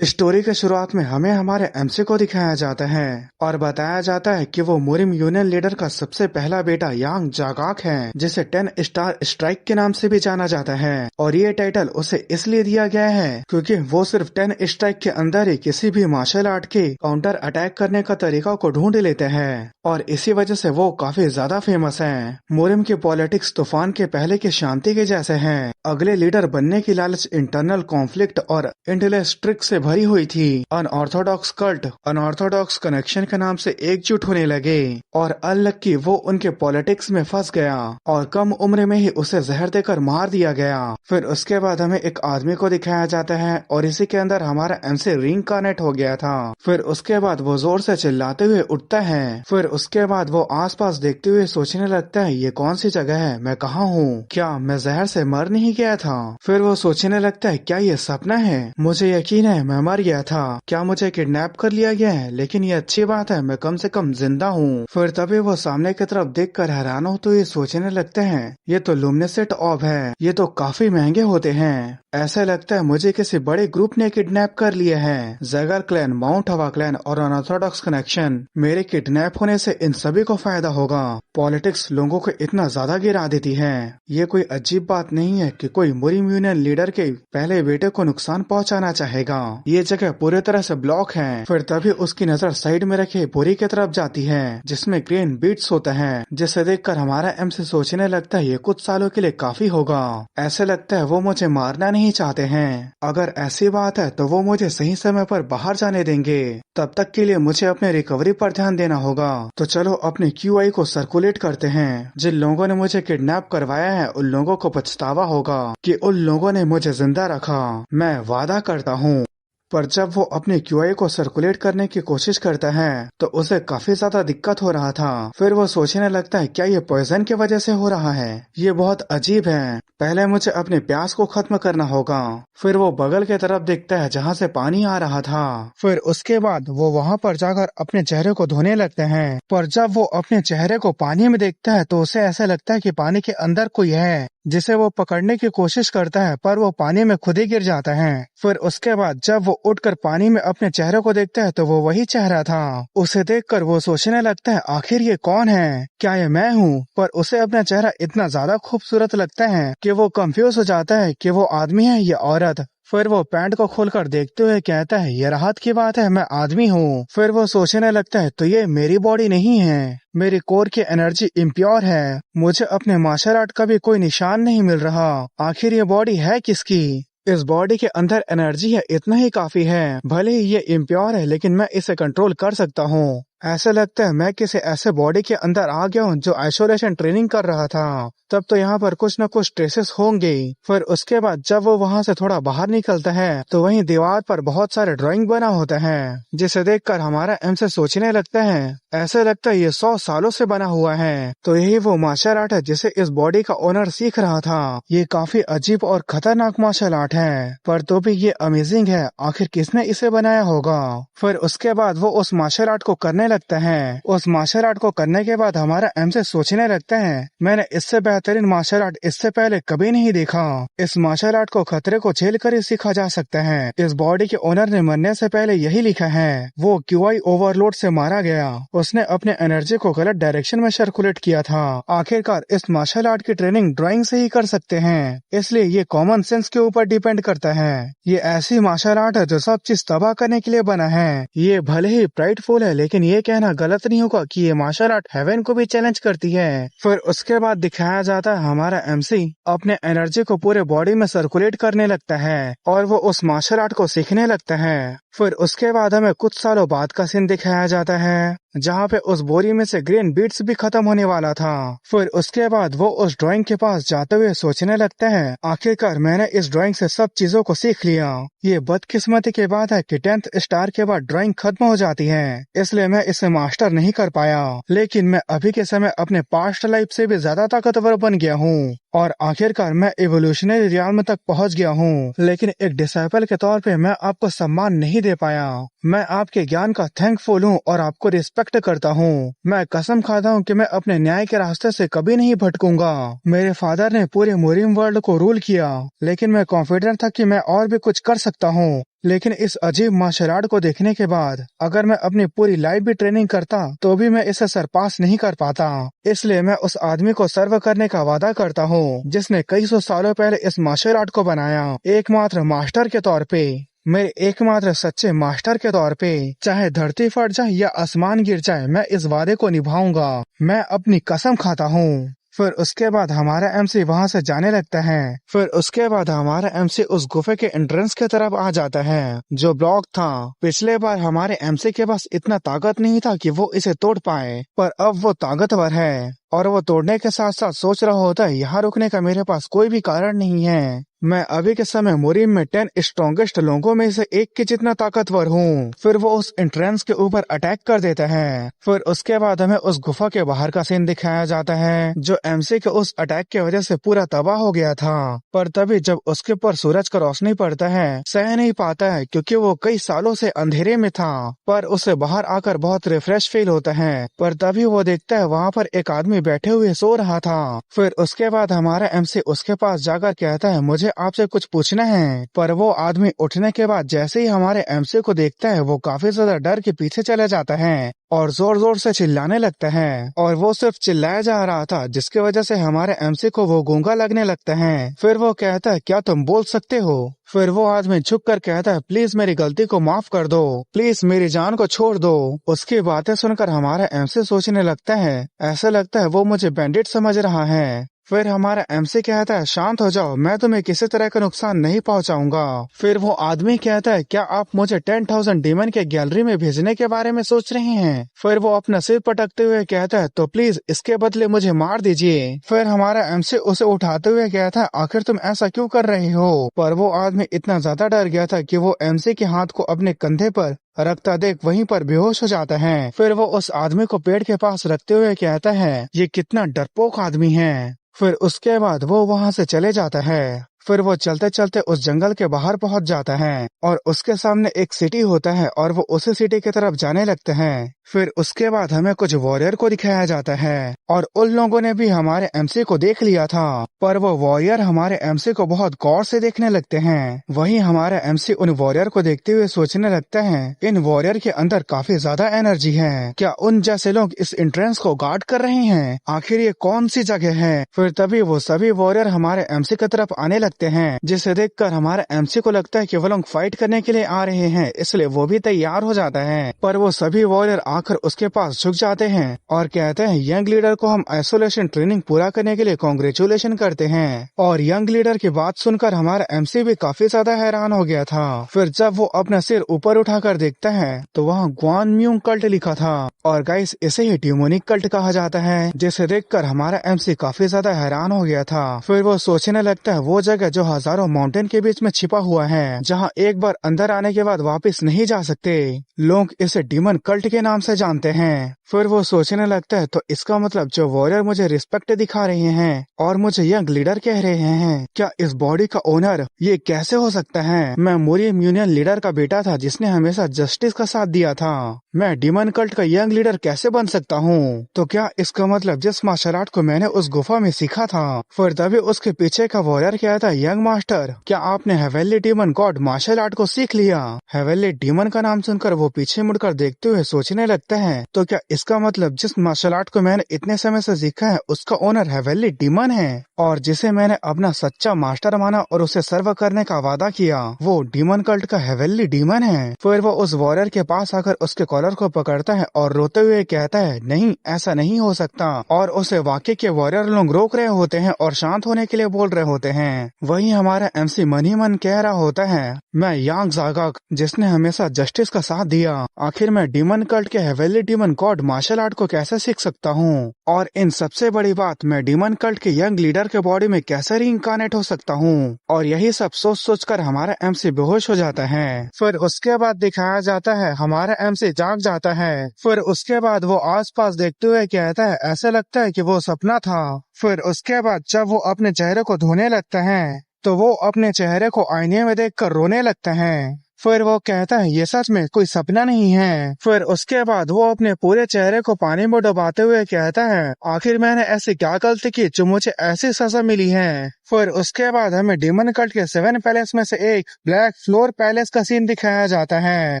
Story के शुरुआत में हमें हमारे एमसी को दिखाया जाता है और बताया जाता है कि वो मुरिम यूनियन लीडर का सबसे पहला बेटा यांग जागाक है, जिसे 10 स्टार स्ट्राइक के नाम से भी जाना जाता है। और ये टाइटल उसे इसलिए दिया गया है क्योंकि वो सिर्फ 10 स्ट्राइक के अंदर ही किसी भी मार्शल आर्ट के काउंटर अटैक करने का तरीका को ढूंढ लेते हैं और इसी वजह से वो काफी ज्यादा फेमस है। मुरिम की पॉलिटिक्स तूफान के पहले की शांति के जैसे हैं। अगले लीडर बनने की लालच इंटरनल कॉन्फ्लिक्ट और इंटेलेक्ट ट्रिक से भरी हुई थी। अनऑर्थोडॉक्स कल्ट अनऑर्थोडॉक्स कनेक्शन के नाम से एकजुट होने लगे और अनलक्की वो उनके पॉलिटिक्स में फंस गया और कम उम्र में ही उसे जहर देकर मार दिया गया। फिर उसके बाद हमें एक आदमी को दिखाया जाता है और इसी के अंदर हमारा एमसी रीइंकार्नेट हो गया था। फिर उसके बाद वो जोर से चिल्लाते हुए उठता है। फिर उसके बाद वो आसपास देखते हुए सोचने लगता है, ये कौन सी जगह है, मैं कहाँ हूँ, क्या मैं जहर से मर नहीं गया था। फिर वो सोचने लगता है, क्या ये सपना है, मुझे यकीन है मैं मर गया था, क्या मुझे किडनैप कर लिया गया है, लेकिन ये अच्छी बात है मैं कम से कम जिंदा हूँ। फिर तभी वो सामने की तरफ देखकर हैरान हो तो ये सोचने लगते हैं, ये तो लुमिनेसेंट ऑर्ब है, ये तो काफी महंगे होते हैं। ऐसा लगता है मुझे किसी बड़े ग्रुप ने किडनैप कर लिया है। जैगर क्लैन, माउंट हवा क्लैन और अनऑर्थोडॉक्स कनेक्शन, मेरे किडनैप होने से इन सभी को फायदा होगा। पॉलिटिक्स लोगों को इतना ज्यादा गिरा देती है। ये कोई अजीब बात नहीं है कि कोई मुरिम यूनियन लीडर के पहले बेटे को नुकसान पहुंचाना चाहेगा। ये जगह पूरी तरह से ब्लॉक है। फिर तभी उसकी नजर साइड में रखे बोरी की तरफ जाती है जिसमें ग्रेन बीट्स होता है, जिसे देखकर हमारा एमसी सोचने लगता है ये कुछ सालों के लिए काफी होगा। ऐसे लगता है वो मुझे मारना नहीं चाहते हैं। अगर ऐसी बात है तो वो मुझे सही समय पर बाहर जाने देंगे। तब तक के लिए मुझे अपने रिकवरी पर ध्यान देना होगा। तो चलो अपने क्यूआई को सर्कुलेट करते हैं। जिन लोगों ने मुझे किडनैप करवाया है उन लोगों को पछतावा होगा कि उन लोगों ने मुझे जिंदा रखा। मैं वादा करता हूँ। पर जब वो अपने क्यूआई को सर्कुलेट करने की कोशिश करता है तो उसे काफी ज्यादा दिक्कत हो रहा था। फिर वो सोचने लगता है, क्या ये पॉइजन की वजह से हो रहा है, ये बहुत अजीब है, पहले मुझे अपने प्यास को खत्म करना होगा। फिर वो बगल की तरफ देखता है जहाँ से पानी आ रहा था। फिर उसके बाद वो वहाँ पर जाकर अपने चेहरे को धोने लगते हैं। पर जब वो अपने चेहरे को पानी में देखता है तो उसे ऐसा लगता है कि पानी के अंदर कोई है जिसे वो पकड़ने की कोशिश करता है, पर वो पानी में खुद ही गिर जाता है। फिर उसके बाद जब वो उठकर पानी में अपने चेहरे को देखता है तो वो वही चेहरा था। उसे देखकर वो सोचने लगता है, आखिर ये कौन है, क्या ये मैं हूँ। पर उसे अपना चेहरा इतना ज्यादा खूबसूरत लगता है कि वो कंफ्यूज हो जाता है कि वो आदमी है या औरत। फिर वो पैंट को खोलकर देखते हुए कहता है, ये राहत की बात है, मैं आदमी हूँ। फिर वो सोचने लगता है, तो ये मेरी बॉडी नहीं है, मेरी कोर की एनर्जी इम्प्योर है, मुझे अपने मार्शल आर्ट का भी कोई निशान नहीं मिल रहा, आखिर ये बॉडी है किसकी। इस बॉडी के अंदर एनर्जी है, इतना ही काफी है, भले ही ये इम्प्योर है लेकिन मैं इसे कंट्रोल कर सकता हूँ। ऐसा लगता है मैं किसी ऐसे बॉडी के अंदर आ गया हूँ जो आइसोलेशन ट्रेनिंग कर रहा था। तब तो यहाँ पर कुछ न कुछ ट्रेसेस होंगे। फिर उसके बाद जब वो वहाँ से थोड़ा बाहर निकलता है तो वहीं दीवार पर बहुत सारे ड्राइंग बना होता है, जिसे देखकर हमारा एमसे सोचने लगता है, ऐसा लगता है ये 100 सालों से बना हुआ है। तो यही वो मार्शल आर्ट है जिसे इस बॉडी का ओनर सीख रहा था। ये काफी अजीब और खतरनाक मार्शल आर्ट है, पर तो भी ये अमेजिंग है, आखिर किसने इसे बनाया होगा। फिर उसके बाद वो उस मार्शल आर्ट को करने लगता है। उस मार्शल आर्ट को करने के बाद हमारा एमसे सोचने लगता है, मैंने इससे बेहतरीन मार्शल आर्ट इससे पहले कभी नहीं देखा। इस मार्शल आर्ट को खतरे को झेल कर ही सीखा जा सकता है। इस बॉडी के ओनर ने मरने से पहले यही लिखा है। वो क्यूआई ओवरलोड से मारा गया, उसने अपने एनर्जी को गलत डायरेक्शन में सर्कुलेट किया था। आखिरकार इस मार्शल आर्ट की ट्रेनिंग ड्राइंग से ही कर सकते हैं, इसलिए ये कॉमन सेंस के ऊपर डिपेंड करता है। ये ऐसी मार्शल आर्ट है जो सब चीज तबाह करने के लिए बना है। ये भले ही प्राइडफुल है लेकिन ये कहना गलत नहीं होगा कि ये मार्शल आर्ट हेवन को भी चैलेंज करती है। फिर उसके बाद दिखाया जाता है हमारा एमसी अपने एनर्जी को पूरे बॉडी में सर्कुलेट करने लगता है और वो उस मार्शल आर्ट को सीखने लगता है। फिर उसके बाद हमें कुछ सालों बाद का सीन दिखाया जाता है जहाँ पे उस बोरी में से ग्रीन बीट्स भी खत्म होने वाला था। फिर उसके बाद वो उस ड्राइंग के पास जाते हुए सोचने लगता है, आखिरकार मैंने इस ड्राइंग से सब चीजों को सीख लिया। ये बदकिस्मती की बात है कि 10th स्टार के बाद ड्राइंग खत्म हो जाती है, इसलिए मैं इसे मास्टर नहीं कर पाया, लेकिन मैं अभी के समय अपने पास्ट लाइफ से भी ज्यादा ताकतवर बन गया हूँ और आखिरकार मैं इवोल्यूशनरी रियल्म तक पहुँच गया हूँ। लेकिन एक डिसाइपल के तौर पे मैं आपको सम्मान नहीं दे पाया। मैं आपके ज्ञान का थैंकफुल हूँ और आपको रिस्पेक्ट करता हूँ। मैं कसम खाता हूँ कि मैं अपने न्याय के रास्ते से कभी नहीं भटकूंगा। मेरे फादर ने पूरे मुरिम वर्ल्ड को रूल किया, लेकिन मैं कॉन्फिडेंट था कि मैं और भी कुछ कर सकता हूँ। लेकिन इस अजीब मार्शल आर्ट को देखने के बाद अगर मैं अपनी पूरी लाइफ भी ट्रेनिंग करता तो भी मैं इसे सरपास नहीं कर पाता। इसलिए मैं उस आदमी को सर्व करने का वादा करता हूँ जिसने कई सौ सालों पहले इस मार्शल आर्ट को बनाया, एकमात्र मास्टर के तौर पे, मेरे एकमात्र सच्चे मास्टर के तौर पे। चाहे धरती फट जाए या आसमान गिर जाए, मैं इस वादे को निभाऊंगा, मैं अपनी कसम खाता हूँ। फिर उसके बाद हमारा एमसी वहां से जाने लगता है। फिर उसके बाद हमारा एमसी उस गुफे के एंट्रेंस की तरफ आ जाता है जो ब्लॉक था। पिछले बार हमारे एमसी के पास इतना ताकत नहीं था कि वो इसे तोड़ पाए, पर अब वो ताकतवर है और वो तोड़ने के साथ साथ सोच रहा होता है यहाँ रुकने का मेरे पास कोई भी कारण नहीं है। मैं अभी के समय मुरीम में 10 स्ट्रॉन्गेस्ट लोगों में से एक के जितना ताकतवर हूँ। फिर वो उस एंट्रेंस के ऊपर अटैक कर देता है। फिर उसके बाद हमें उस गुफा के बाहर का सीन दिखाया जाता है जो एमसी के उस अटैक की वजह से पूरा तबाह हो गया था। पर तभी जब उसके ऊपर सूरज का रोशनी पड़ता है, सह नहीं पाता है क्योंकि वो कई सालों से अंधेरे में था, पर उसे बाहर आकर बहुत रिफ्रेश फील होता है। पर तभी वो देखता है वहाँ पर एक आदमी बैठे हुए सो रहा था। फिर उसके बाद हमारा एमसी उसके पास जाकर कहता है मुझे आपसे कुछ पूछना है। पर वो आदमी उठने के बाद जैसे ही हमारे एमसी को देखता है वो काफी ज्यादा डर के पीछे चले जाता है और जोर जोर से चिल्लाने लगता है। और वो सिर्फ चिल्लाया जा रहा था जिसकी वजह से हमारे एमसी को वो गूंगा लगने लगता है। फिर वो कहता है क्या तुम बोल सकते हो? फिर वो आदमी झुक कर कहता है प्लीज मेरी गलती को माफ कर दो, प्लीज मेरी जान को छोड़ दो। उसकी बातें सुनकर हमारा एमसी सोचने लगता है ऐसा लगता है वो मुझे बैंडिट समझ रहा है। फिर हमारा एमसी कहता है शांत हो जाओ, मैं तुम्हें किसी तरह का नुकसान नहीं पहुंचाऊंगा। फिर वो आदमी कहता है क्या आप मुझे 10,000 डीमन के गैलरी में भेजने के बारे में सोच रहे हैं? फिर वो अपना सिर पटकते हुए कहता है तो प्लीज इसके बदले मुझे मार दीजिए। फिर हमारा एमसी उसे उठाते हुए कहता है आखिर तुम ऐसा क्यों कर रहे हो? पर वो आदमी इतना ज्यादा डर गया था कि वो एमसी के हाथ को अपने कंधे पर रखता देख वहीं पर बेहोश हो जाता है। फिर वो उस आदमी को पेड़ के पास रखते हुए कहता है ये कितना डरपोक आदमी है। फिर उसके बाद वो वहां से चले जाता है। फिर वो चलते चलते उस जंगल के बाहर पहुंच जाता है और उसके सामने एक सिटी होता है और वो उसी सिटी की तरफ जाने लगते हैं। फिर उसके बाद हमें कुछ वॉरियर को दिखाया जाता है और उन लोगों ने भी हमारे एमसी को देख लिया था, पर वो वॉरियर हमारे एमसी को बहुत गौर से देखने लगते हैं। वहीं हमारा एमसी उन वॉरियर को देखते हुए सोचने लगता है इन वॉरियर के अंदर काफी ज्यादा एनर्जी है, क्या उन जैसे लोग इस एंट्रेंस को गार्ड कर रहे हैं? आखिर ये कौन सी जगह है? फिर तभी वो सभी वॉरियर हमारे एमसी की तरफ आने लगते हैं, जिसे देखकर हमारे एमसी को लगता है कि वो लोग फाइट करने के लिए आ रहे हैं, इसलिए वो भी तैयार हो जाता है। पर वो सभी वॉरियर आकर उसके पास झुक जाते हैं और कहते हैं यंग लीडर को हम आइसोलेशन ट्रेनिंग पूरा करने के लिए कांग्रेचुलेशन करते हैं। और यंग लीडर की बात सुनकर हमारा एमसी भी काफी ज्यादा हैरान हो गया था। फिर जब वो अपना सिर ऊपर उठाकर देखता है तो वहाँ ग्वान म्यूंग कल्ट लिखा था और गाइस इसे ही ड्यूमोनिक कल्ट कहा जाता है, जिसे देखकर हमारा एमसी काफी ज्यादा हैरान हो गया था। फिर वो सोचने लगता है वो जगह जो हजारों माउंटेन के बीच में छिपा हुआ है, जहाँ एक बार अंदर आने के बाद वापस नहीं जा सकते, लोग इसे डीमन कल्ट के नाम से जानते हैं। फिर वो सोचने लगता है तो इसका मतलब जो वॉरियर मुझे रिस्पेक्ट दिखा रहे हैं और मुझे यंग लीडर कह रहे हैं, क्या इस बॉडी का ओनर ये कैसे हो सकता है? मैं मुरीम यूनियन लीडर का बेटा था जिसने हमेशा जस्टिस का साथ दिया था, मैं डीमन कल्ट का यंग लीडर कैसे बन सकता हूँ? तो क्या इसका मतलब जिस मार्शल आर्ट को मैंने उस गुफा में सीखा था? फिर तभी उसके पीछे का वॉरियर कहता है यंग मास्टर, क्या आपने heavenly demon god martial art को सीख लिया? हेवेनली डीमन का नाम सुनकर वो पीछे मुड़कर देखते हुए सोचने लगता है तो क्या इसका मतलब जिस मार्शल आर्ट को मैंने इतने समय से सीखा है उसका ओनर हेवेनली डीमन है और जिसे मैंने अपना सच्चा मास्टर माना और उसे सर्व करने का वादा किया, वो डीमन कल्ट का हेवेनली डीमन है। फिर वो उस वॉरियर के पास आकर उसके कॉलर को पकड़ता है और रोते हुए कहता है नहीं, ऐसा नहीं हो सकता, और उसे वाकई के वॉरियर लोग रोक रहे होते हैं और शांत होने के लिए बोल रहे होते हैं। वहीं हमारा एमसी मन ही मन कह रहा होता है मैं यांग जागाक जिसने हमेशा जस्टिस का साथ दिया, आखिर मैं डीमन कल्ट के heavenly demon god martial art को कैसे सीख सकता हूँ? और इन सबसे बड़ी बात, मैं डीमन कल्ट के यंग लीडर के बॉडी में कैसे रीइंकार्नेट हो सकता हूँ? और यही सब सोच सोच कर हमारा एमसी बेहोश हो जाता है। फिर उसके बाद दिखाया जाता है हमारा एमसी जाग जाता है। फिर उसके बाद वो आसपास देखते हुए कहता है ऐसा लगता है कि वो सपना था। फिर उसके बाद जब वो अपने चेहरे को धोने लगता है तो वो अपने चेहरे को आईने में देखकर रोने लगता है। फिर वो कहता है ये सच में कोई सपना नहीं है। फिर उसके बाद वो अपने पूरे चेहरे को पानी में डुबाते हुए कहता है आखिर मैंने ऐसी क्या गलती की जो मुझे ऐसी सजा मिली है। फिर उसके बाद हमें डेमन कल्ट के 7 पैलेस में से एक ब्लैक फ्लोर पैलेस का सीन दिखाया जाता है।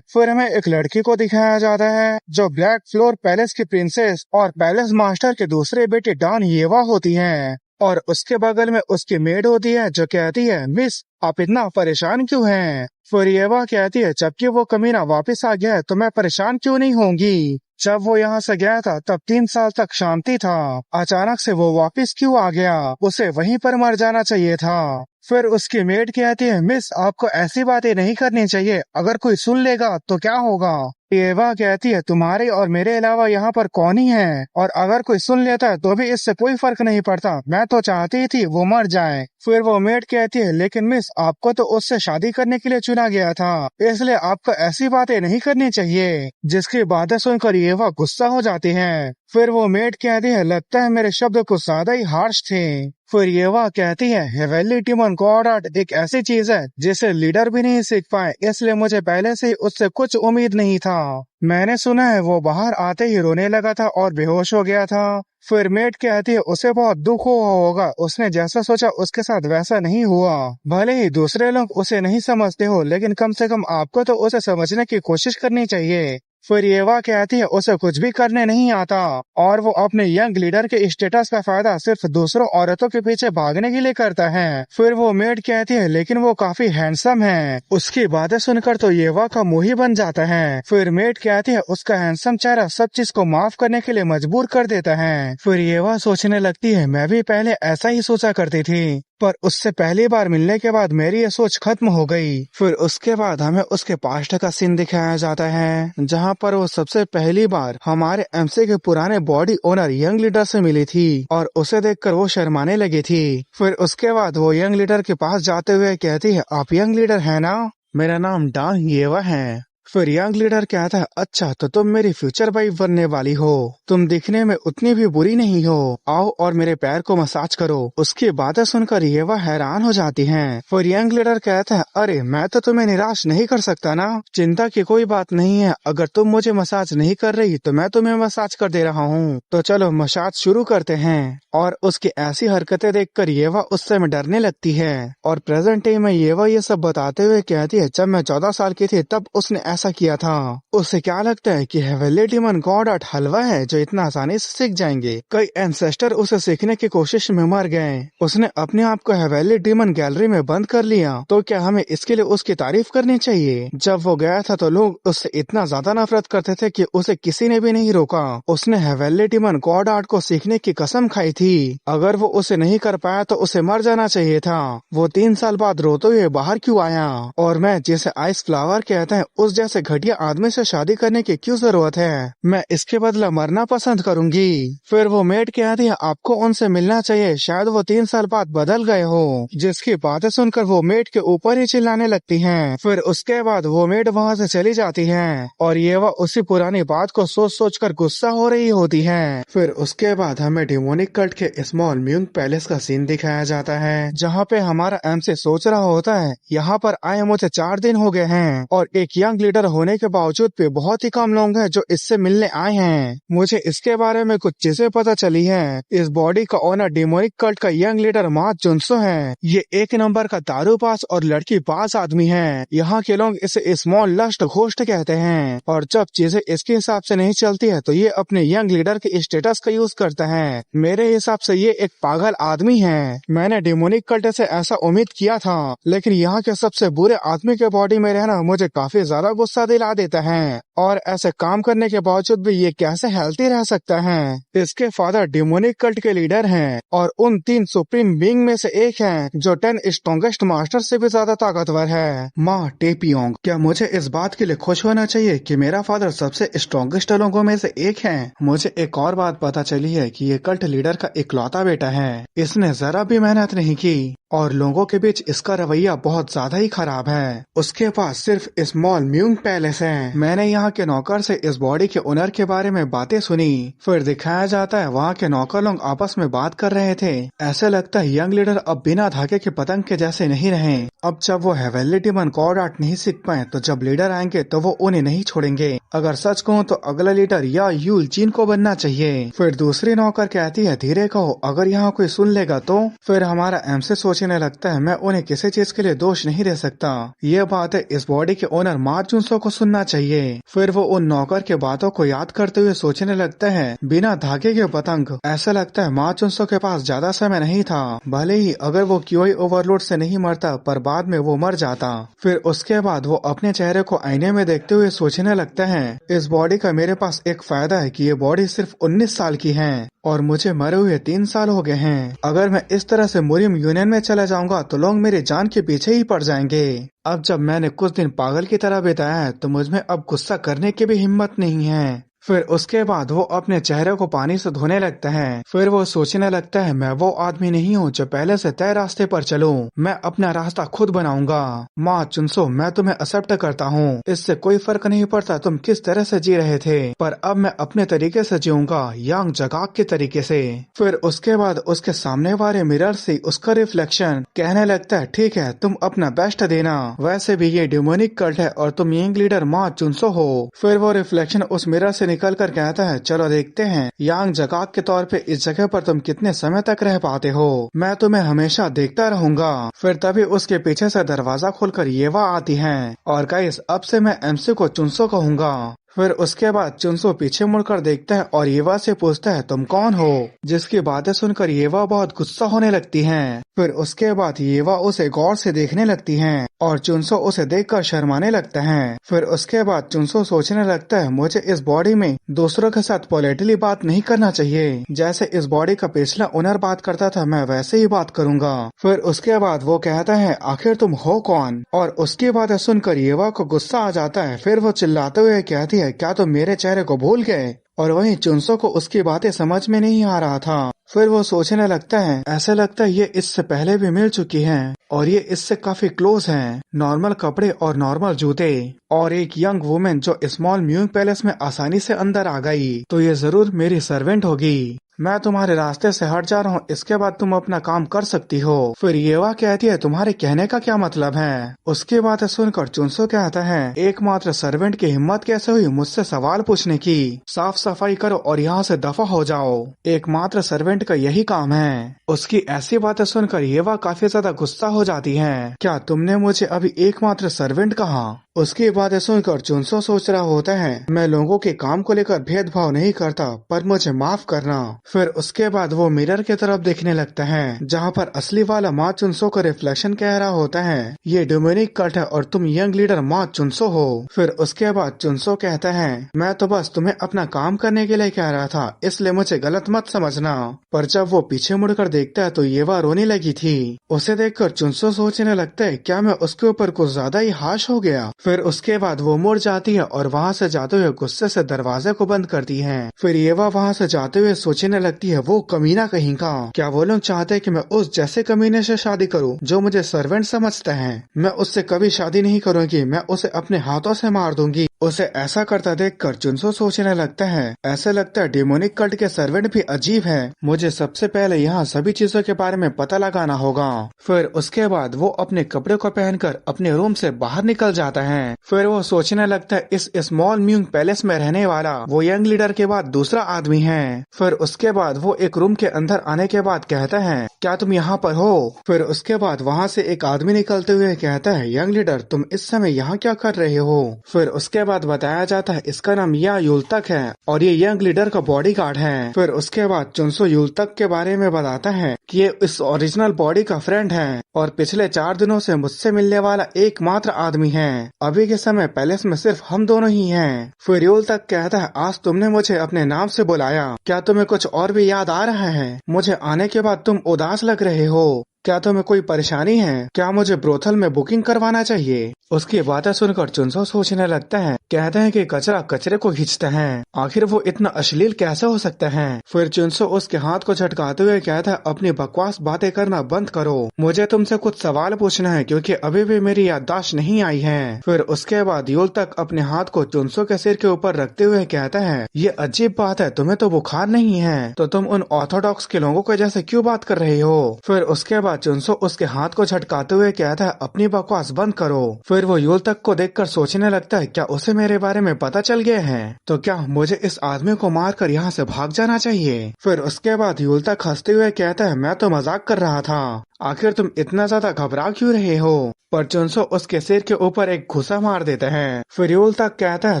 फिर हमें एक लड़की को दिखाया जाता है जो ब्लैक फ्लोर पैलेस की प्रिंसेस और पैलेस मास्टर के दूसरे बेटे डॉन येवा होती है, और उसके बगल में उसकी मेड होती है जो कहती है मिस आप इतना परेशान क्यों हैं। फिर येवा कहती है जबकि वो कमीना वापस आ गया है तो मैं परेशान क्यों नहीं होंगी। जब वो यहाँ से गया था तब 3 साल तक शांति था, अचानक से वो वापस क्यों आ गया, उसे वहीं पर मर जाना चाहिए था। फिर उसकी मेड कहती है मिस आपको ऐसी बातें नहीं करनी चाहिए, अगर कोई सुन लेगा तो क्या होगा। एवा कहती है तुम्हारे और मेरे अलावा यहाँ पर कौन ही है, और अगर कोई सुन लेता है तो भी इससे कोई फर्क नहीं पड़ता, मैं तो चाहती थी वो मर जाए। फिर वो मेड कहती है लेकिन मिस आपको तो उससे शादी करने के लिए चुना गया था, इसलिए आपको ऐसी बातें नहीं करनी चाहिए। जिसकी बातें सुनकर एवा गुस्सा हो जाती है। फिर वो मेड कहती है लगता है मेरे शब्द कुछ ज्यादा ही हार्श थे। फिर येवा कहती है हेवेनली डेमन गॉड आर्ट एक ऐसी चीज है जिसे लीडर भी नहीं सीख पाए, इसलिए मुझे पहले से ही उससे कुछ उम्मीद नहीं था। मैंने सुना है वो बाहर आते ही रोने लगा था और बेहोश हो गया था। फिर मेट कहती है उसे बहुत दुख हुआ होगा, उसने जैसा सोचा उसके साथ वैसा नहीं हुआ। भले ही दूसरे लोग उसे नहीं समझते हो, लेकिन कम से कम आपको तो उसे समझने की कोशिश करनी चाहिए। फिर येवा कहती है उसे कुछ भी करने नहीं आता, और वो अपने यंग लीडर के स्टेटस का फायदा सिर्फ दूसरों औरतों के पीछे भागने के लिए करता है। फिर वो मेड कहती है लेकिन वो काफी हैंडसम है। उसकी बातें सुनकर तो येवा का मुंह ही बन जाता है। फिर मेड कहती है उसका हैंडसम चेहरा सब चीज को माफ करने के लिए मजबूर कर देता है। फिर येवा सोचने लगती है मैं भी पहले ऐसा ही सोचा करती थी, पर उससे पहली बार मिलने के बाद मेरी ये सोच खत्म हो गई। फिर उसके बाद हमें उसके पास्ट का सीन दिखाया जाता है जहाँ पर वो सबसे पहली बार हमारे एमसी के पुराने बॉडी ओनर यंग लीडर से मिली थी, और उसे देखकर वो शर्माने लगी थी। फिर उसके बाद वो यंग लीडर के पास जाते हुए कहती है आप यंग लीडर है ना, मेरा नाम डॉन येवा है। फिर यंग लीडर कहता है अच्छा तो तुम मेरी फ्यूचर वाइफ बनने वाली हो, तुम दिखने में उतनी भी बुरी नहीं हो, आओ और मेरे पैर को मसाज करो। उसकी बातें सुनकर येवा हैरान हो जाती हैं। फिर यंग लीडर कहता है अरे मैं तो तुम्हें निराश नहीं कर सकता ना, चिंता की कोई बात नहीं है, अगर तुम मुझे मसाज नहीं कर रही तो मैं तुम्हें मसाज कर दे रहा हूँ, तो चलो मसाज शुरू करते हैं। और उसकी ऐसी हरकतें देखकर येवा उससे डरने लगती है। और प्रेजेंट टाइम में येवा ये सब बताते हुए कहती है जब मैं 14 साल की थी तब उसने ऐसा किया था। उसे क्या लगता है कि हेवेनली डेमन गॉड आर्ट हलवा है जो इतना आसानी से सीख जाएंगे, कई एंसेस्टर उसे सीखने की कोशिश में मर गए, उसने अपने आप को हेवेनली डेमन गैलरी में बंद कर लिया, तो क्या हमें इसके लिए उसकी तारीफ करनी चाहिए। जब वो गया था तो लोग उससे इतना ज्यादा नफरत करते थे कि उसे किसी ने भी नहीं रोका। उसने हेवेनली डेमन गॉड आर्ट को सीखने की कसम खाई थी, अगर वो उसे नहीं कर पाया तो उसे मर जाना चाहिए था। वो 3 साल बाद रोते हुए बाहर क्यों आया, और मैं जिसे आइस फ्लावर कहते हैं उस जैसे घटिया आदमी से शादी करने की क्यों जरूरत है, मैं इसके बदला मरना पसंद करूंगी। फिर वो मेड कहती है आपको उनसे मिलना चाहिए, शायद वो 3 साल बाद बदल गए हो। जिसकी बातें सुनकर वो मेड के ऊपर ही चिल्लाने लगती हैं। फिर उसके बाद वो मेड वहाँ से चली जाती है, और ये वह उसी पुरानी बात को सोच सोच कर गुस्सा हो रही होती है। फिर उसके बाद हमें डेमोनिक कल्ट के स्मॉल म्यूंग पैलेस का सीन दिखाया जाता है, जहाँ पे हमारा एमसी सोच रहा होता है यहाँ पर आए मुझे 4 दिन हो गए हैं, और एक यंग लीडर होने के बावजूद भी बहुत ही कम लोग हैं जो इससे मिलने आए हैं। मुझे इसके बारे में कुछ चीजें पता चली है। इस बॉडी का ओनर डेमोनिक कल्ट का यंग लीडर मा जुनसो है। ये 1 नंबर का दारू पास और लड़की पास आदमी है। यहाँ के लोग इसे स्मॉल लस्ट घोस्ट कहते हैं, और जब चीजें इसके हिसाब से नहीं चलती है तो ये अपने यंग लीडर के स्टेटस का यूज करता है। मेरे हिसाब से ये एक पागल आदमी है। मैंने डेमोनिक कल्ट से ऐसा उम्मीद किया था, लेकिन यहाँ के सबसे बुरे आदमी के बॉडी में रहना मुझे काफी ज्यादा गुस्सा दिला देता है, और ऐसे काम करने के बावजूद भी ये कैसे हेल्थी रह सकता है। इसके फादर डेमोनिक कल्ट के लीडर हैं, और उन 3 सुप्रीम बीइंग में से एक है जो 10 स्ट्रॉन्गेस्ट मास्टर से भी ज्यादा ताकतवर है, माँ टेपियोंग। क्या मुझे इस बात के लिए खुश होना चाहिए कि मेरा फादर सबसे स्ट्रॉन्गेस्ट लोगों में से एक है। मुझे एक और बात पता चली है कि ये कल्ट लीडर का इकलौता बेटा है, इसने जरा भी मेहनत नहीं की। और लोगों के बीच इसका रवैया बहुत ज्यादा ही खराब है। उसके पास सिर्फ स्मॉल म्यूंग पैलेस है। मैंने यहाँ के नौकर से इस बॉडी के ओनर के बारे में बातें सुनी। फिर दिखाया जाता है वहाँ के नौकर लोग आपस में बात कर रहे थे। ऐसे लगता है यंग लीडर अब बिना धागे के पतंग के जैसे नहीं रहे। अब जब वो हेवनली डिमन गॉड आर्ट नहीं सीख पाए तो जब लीडर आएंगे तो वो उन्हें नहीं छोड़ेंगे। अगर सच कहूँ तो अगला लीडर या यूल चीन को बनना चाहिए। फिर दूसरी नौकर कहती है धीरे कहो, अगर यहाँ कोई सुन लेगा तो। फिर हमारा एमसे सोचने लगता है मैं उन्हें किसी चीज के लिए दोष नहीं दे सकता। ये बात है इस बॉडी के ओनर मा जुनसो को सुनना चाहिए। फिर वो उन नौकर के बातों को याद करते हुए सोचने लगता है बिना धागे के पतंग। ऐसा लगता है मा जुनसो के पास ज्यादा समय नहीं था। भले ही अगर वो क्योई ओवरलोड से नहीं मरता पर बाद में वो मर जाता। फिर उसके बाद वो अपने चेहरे को आईने में देखते हुए सोचने लगता है इस बॉडी का मेरे पास एक फायदा है कि ये बॉडी सिर्फ 19 साल की है और मुझे मरे हुए 3 साल हो गए हैं। अगर मैं इस तरह से मुरिम यूनियन में चला जाऊंगा तो लोग मेरी जान के पीछे ही पड़ जाएंगे। अब जब मैंने कुछ दिन पागल की तरह बिताया है तो मुझमें अब गुस्सा करने की भी हिम्मत नहीं है। फिर उसके बाद वो अपने चेहरे को पानी से धोने लगता है। फिर वो सोचने लगता है मैं वो आदमी नहीं हूँ जो पहले से तय रास्ते पर चलूं। मैं अपना रास्ता खुद बनाऊंगा। माँ चुनसो, मैं तुम्हें एक्सेप्ट करता हूँ। इससे कोई फर्क नहीं पड़ता तुम किस तरह से जी रहे थे, पर अब मैं अपने तरीके से जीऊंगा, यांग जगाक के तरीके से। फिर उसके बाद उसके सामने वाले मिरर से उसका रिफ्लेक्शन कहने लगता है ठीक है तुम अपना बेस्ट देना, वैसे भी ये डिमोनिक कल्ट है और तुम यंग लीडर माँ चुनसो हो। फिर वो रिफ्लेक्शन उस मिरर से निकल कर कहता है चलो देखते हैं यांग जगाक के तौर पे इस जगह पर तुम कितने समय तक रह पाते हो, मैं तुम्हें हमेशा देखता रहूंगा। फिर तभी उसके पीछे से दरवाजा खोलकर येवा आती है और गाइस अब से मैं एमसी को चुनसो कहूंगा। फिर उसके बाद चुनसो पीछे मुड़कर देखता है और येवा से पूछता है तुम कौन हो, जिसकी बातें सुनकर येवा बहुत गुस्सा होने लगती है। फिर उसके बाद येवा उसे गौर से देखने लगती है और चुनसो उसे देखकर शर्माने लगता है। फिर उसके बाद चुनसो सोचने लगता है मुझे इस बॉडी में दूसरों के साथ पोलाइटली बात नहीं करना चाहिए, जैसे इस बॉडी का पिछला ओनर बात करता था मैं वैसे ही बात करूंगा। फिर उसके बाद वो कहता है आखिर तुम हो कौन, और उसकी बातें सुनकर येवा को गुस्सा आ जाता है। फिर वो चिल्लाते हुए कहती है क्या तुम मेरे चेहरे को भूल गए, और वहीं चुनसो को उसकी बातें समझ में नहीं आ रहा था। फिर वो सोचने लगता है ऐसा लगता है ये इससे पहले भी मिल चुकी हैं और ये इससे काफी क्लोज हैं। नॉर्मल कपड़े और नॉर्मल जूते और एक यंग वुमेन जो स्मॉल म्यूंग पैलेस में आसानी से अंदर आ गई, तो ये जरूर मेरी सर्वेंट होगी। मैं तुम्हारे रास्ते से हट जा रहा हूँ, इसके बाद तुम अपना काम कर सकती हो। फिर येवा कहती है तुम्हारे कहने का क्या मतलब है। उसकी बातें सुनकर चुनसो कहता है एकमात्र सर्वेंट की हिम्मत कैसे हुई मुझसे सवाल पूछने की, साफ सफाई करो और यहाँ से दफा हो जाओ, एकमात्र सर्वेंट का यही काम है। उसकी ऐसी बातें सुनकर येवा काफी ज्यादा गुस्सा हो जाती है, क्या तुमने मुझे अभी एकमात्र सर्वेंट कहा। उसकी बातें सुनकर चुनसो सोच रहा होता है मैं लोगों के काम को लेकर भेदभाव नहीं करता, पर मुझे माफ करना। फिर उसके बाद वो मिरर की तरफ देखने लगता है जहाँ पर असली वाला माँ चुनसो का रिफ्लेक्शन कह रहा होता है ये डिमोनिक कल्ट है और तुम यंग लीडर माँ चुनसो हो। फिर उसके बाद चुनसो कहता है मैं तो बस तुम्हें अपना काम करने के लिए कह रहा था, इसलिए मुझे गलत मत समझना। पर जब वो पीछे मुड़कर देखता है तो येवा रोने लगी थी। उसे देखकर चुनसो सोचने लगता है क्या मैं उसके ऊपर कुछ ज्यादा ही हाश हो गया। फिर उसके बाद वो मुड़ जाती है और वहाँ से जाते हुए गुस्से से दरवाजे को बंद करती है। फिर येवा वहाँ से जाते हुए सोचने लगती है वो कमीना कहीं का, क्या वो लोग चाहते हैं कि मैं उस जैसे कमीने से शादी करूं जो मुझे सर्वेंट समझता है। मैं उससे कभी शादी नहीं करूंगी, मैं उसे अपने हाथों से मार दूंगी। उसे ऐसा करता देखकर चुनसो सोचने लगता है ऐसा लगता है डिमोनिक कल्ट के सर्वेंट भी अजीब है, मुझे सबसे पहले यहाँ सभी चीजों के बारे में पता लगाना होगा। फिर उसके बाद वो अपने कपड़े को पहनकर अपने रूम से बाहर निकल जाता है। फिर वो सोचने लगता है इस स्मॉल म्यूंग पैलेस में रहने वाला वो यंग लीडर के बाद दूसरा आदमी है। फिर उसके बाद वो एक रूम के अंदर आने के बाद कहता है क्या तुम यहाँ पर हो। फिर उसके बाद वहाँ से एक आदमी निकलते हुए कहता है यंग लीडर तुम इस समय यहाँ क्या कर रहे हो। फिर उसके बाद बताया जाता है इसका नाम या युलतक है और ये यंग लीडर का बॉडीगार्ड है। फिर उसके बाद चुनसो युलतक के बारे में बताता है कि ये इस ओरिजिनल बॉडी का फ्रेंड है और पिछले 4 दिनों से मुझसे मिलने वाला एकमात्र आदमी है। अभी के समय पैलेस में सिर्फ हम दोनों ही हैं। फिर युलतक कहता है आज तुमने मुझे अपने नाम से बुलाया, क्या तुम्हें कुछ और भी याद आ रहा है। मुझे आने के बाद तुम उदास लग रहे हो। क्या तुम्हें कोई परेशानी है? क्या मुझे ब्रोथल में बुकिंग करवाना चाहिए? उसकी बातें सुनकर चुनसो सोचने लगता है। कहते हैं कि कचरा कचरे को खींचता है, आखिर वो इतना अश्लील कैसे हो सकता है? फिर चुनसो उसके हाथ को झटकाते हुए कहता है, अपनी बकवास बातें करना बंद करो, मुझे तुमसे कुछ सवाल पूछना है क्योंकि अभी भी मेरी याददाश्त नहीं आई है। फिर उसके बाद यूल तक अपने हाथ को चुनसो के सिर के ऊपर रखते हुए कहता है, ये अजीब बात है, तुम्हें तो बुखार नहीं है, तो तुम उन ऑर्थोडॉक्स के लोगों के जैसे क्यों बात कर रही हो? फिर उसके बाद चुनसो उसके हाथ को झटकाते हुए कहता है, अपनी बकवास बंद करो। फिर वो यूल तक को देखकर सोचने लगता है, क्या उसे मेरे बारे में पता चल गया है? तो क्या मुझे इस आदमी को मारकर यहाँ से भाग जाना चाहिए? फिर उसके बाद यूल तक हंसते हुए कहता है, मैं तो मजाक कर रहा था, आखिर तुम इतना ज्यादा घबरा क्यों रहे हो? पर चुनसो उसके सिर के ऊपर एक घुसा मार देते हैं। फिर यूल तक कहता है,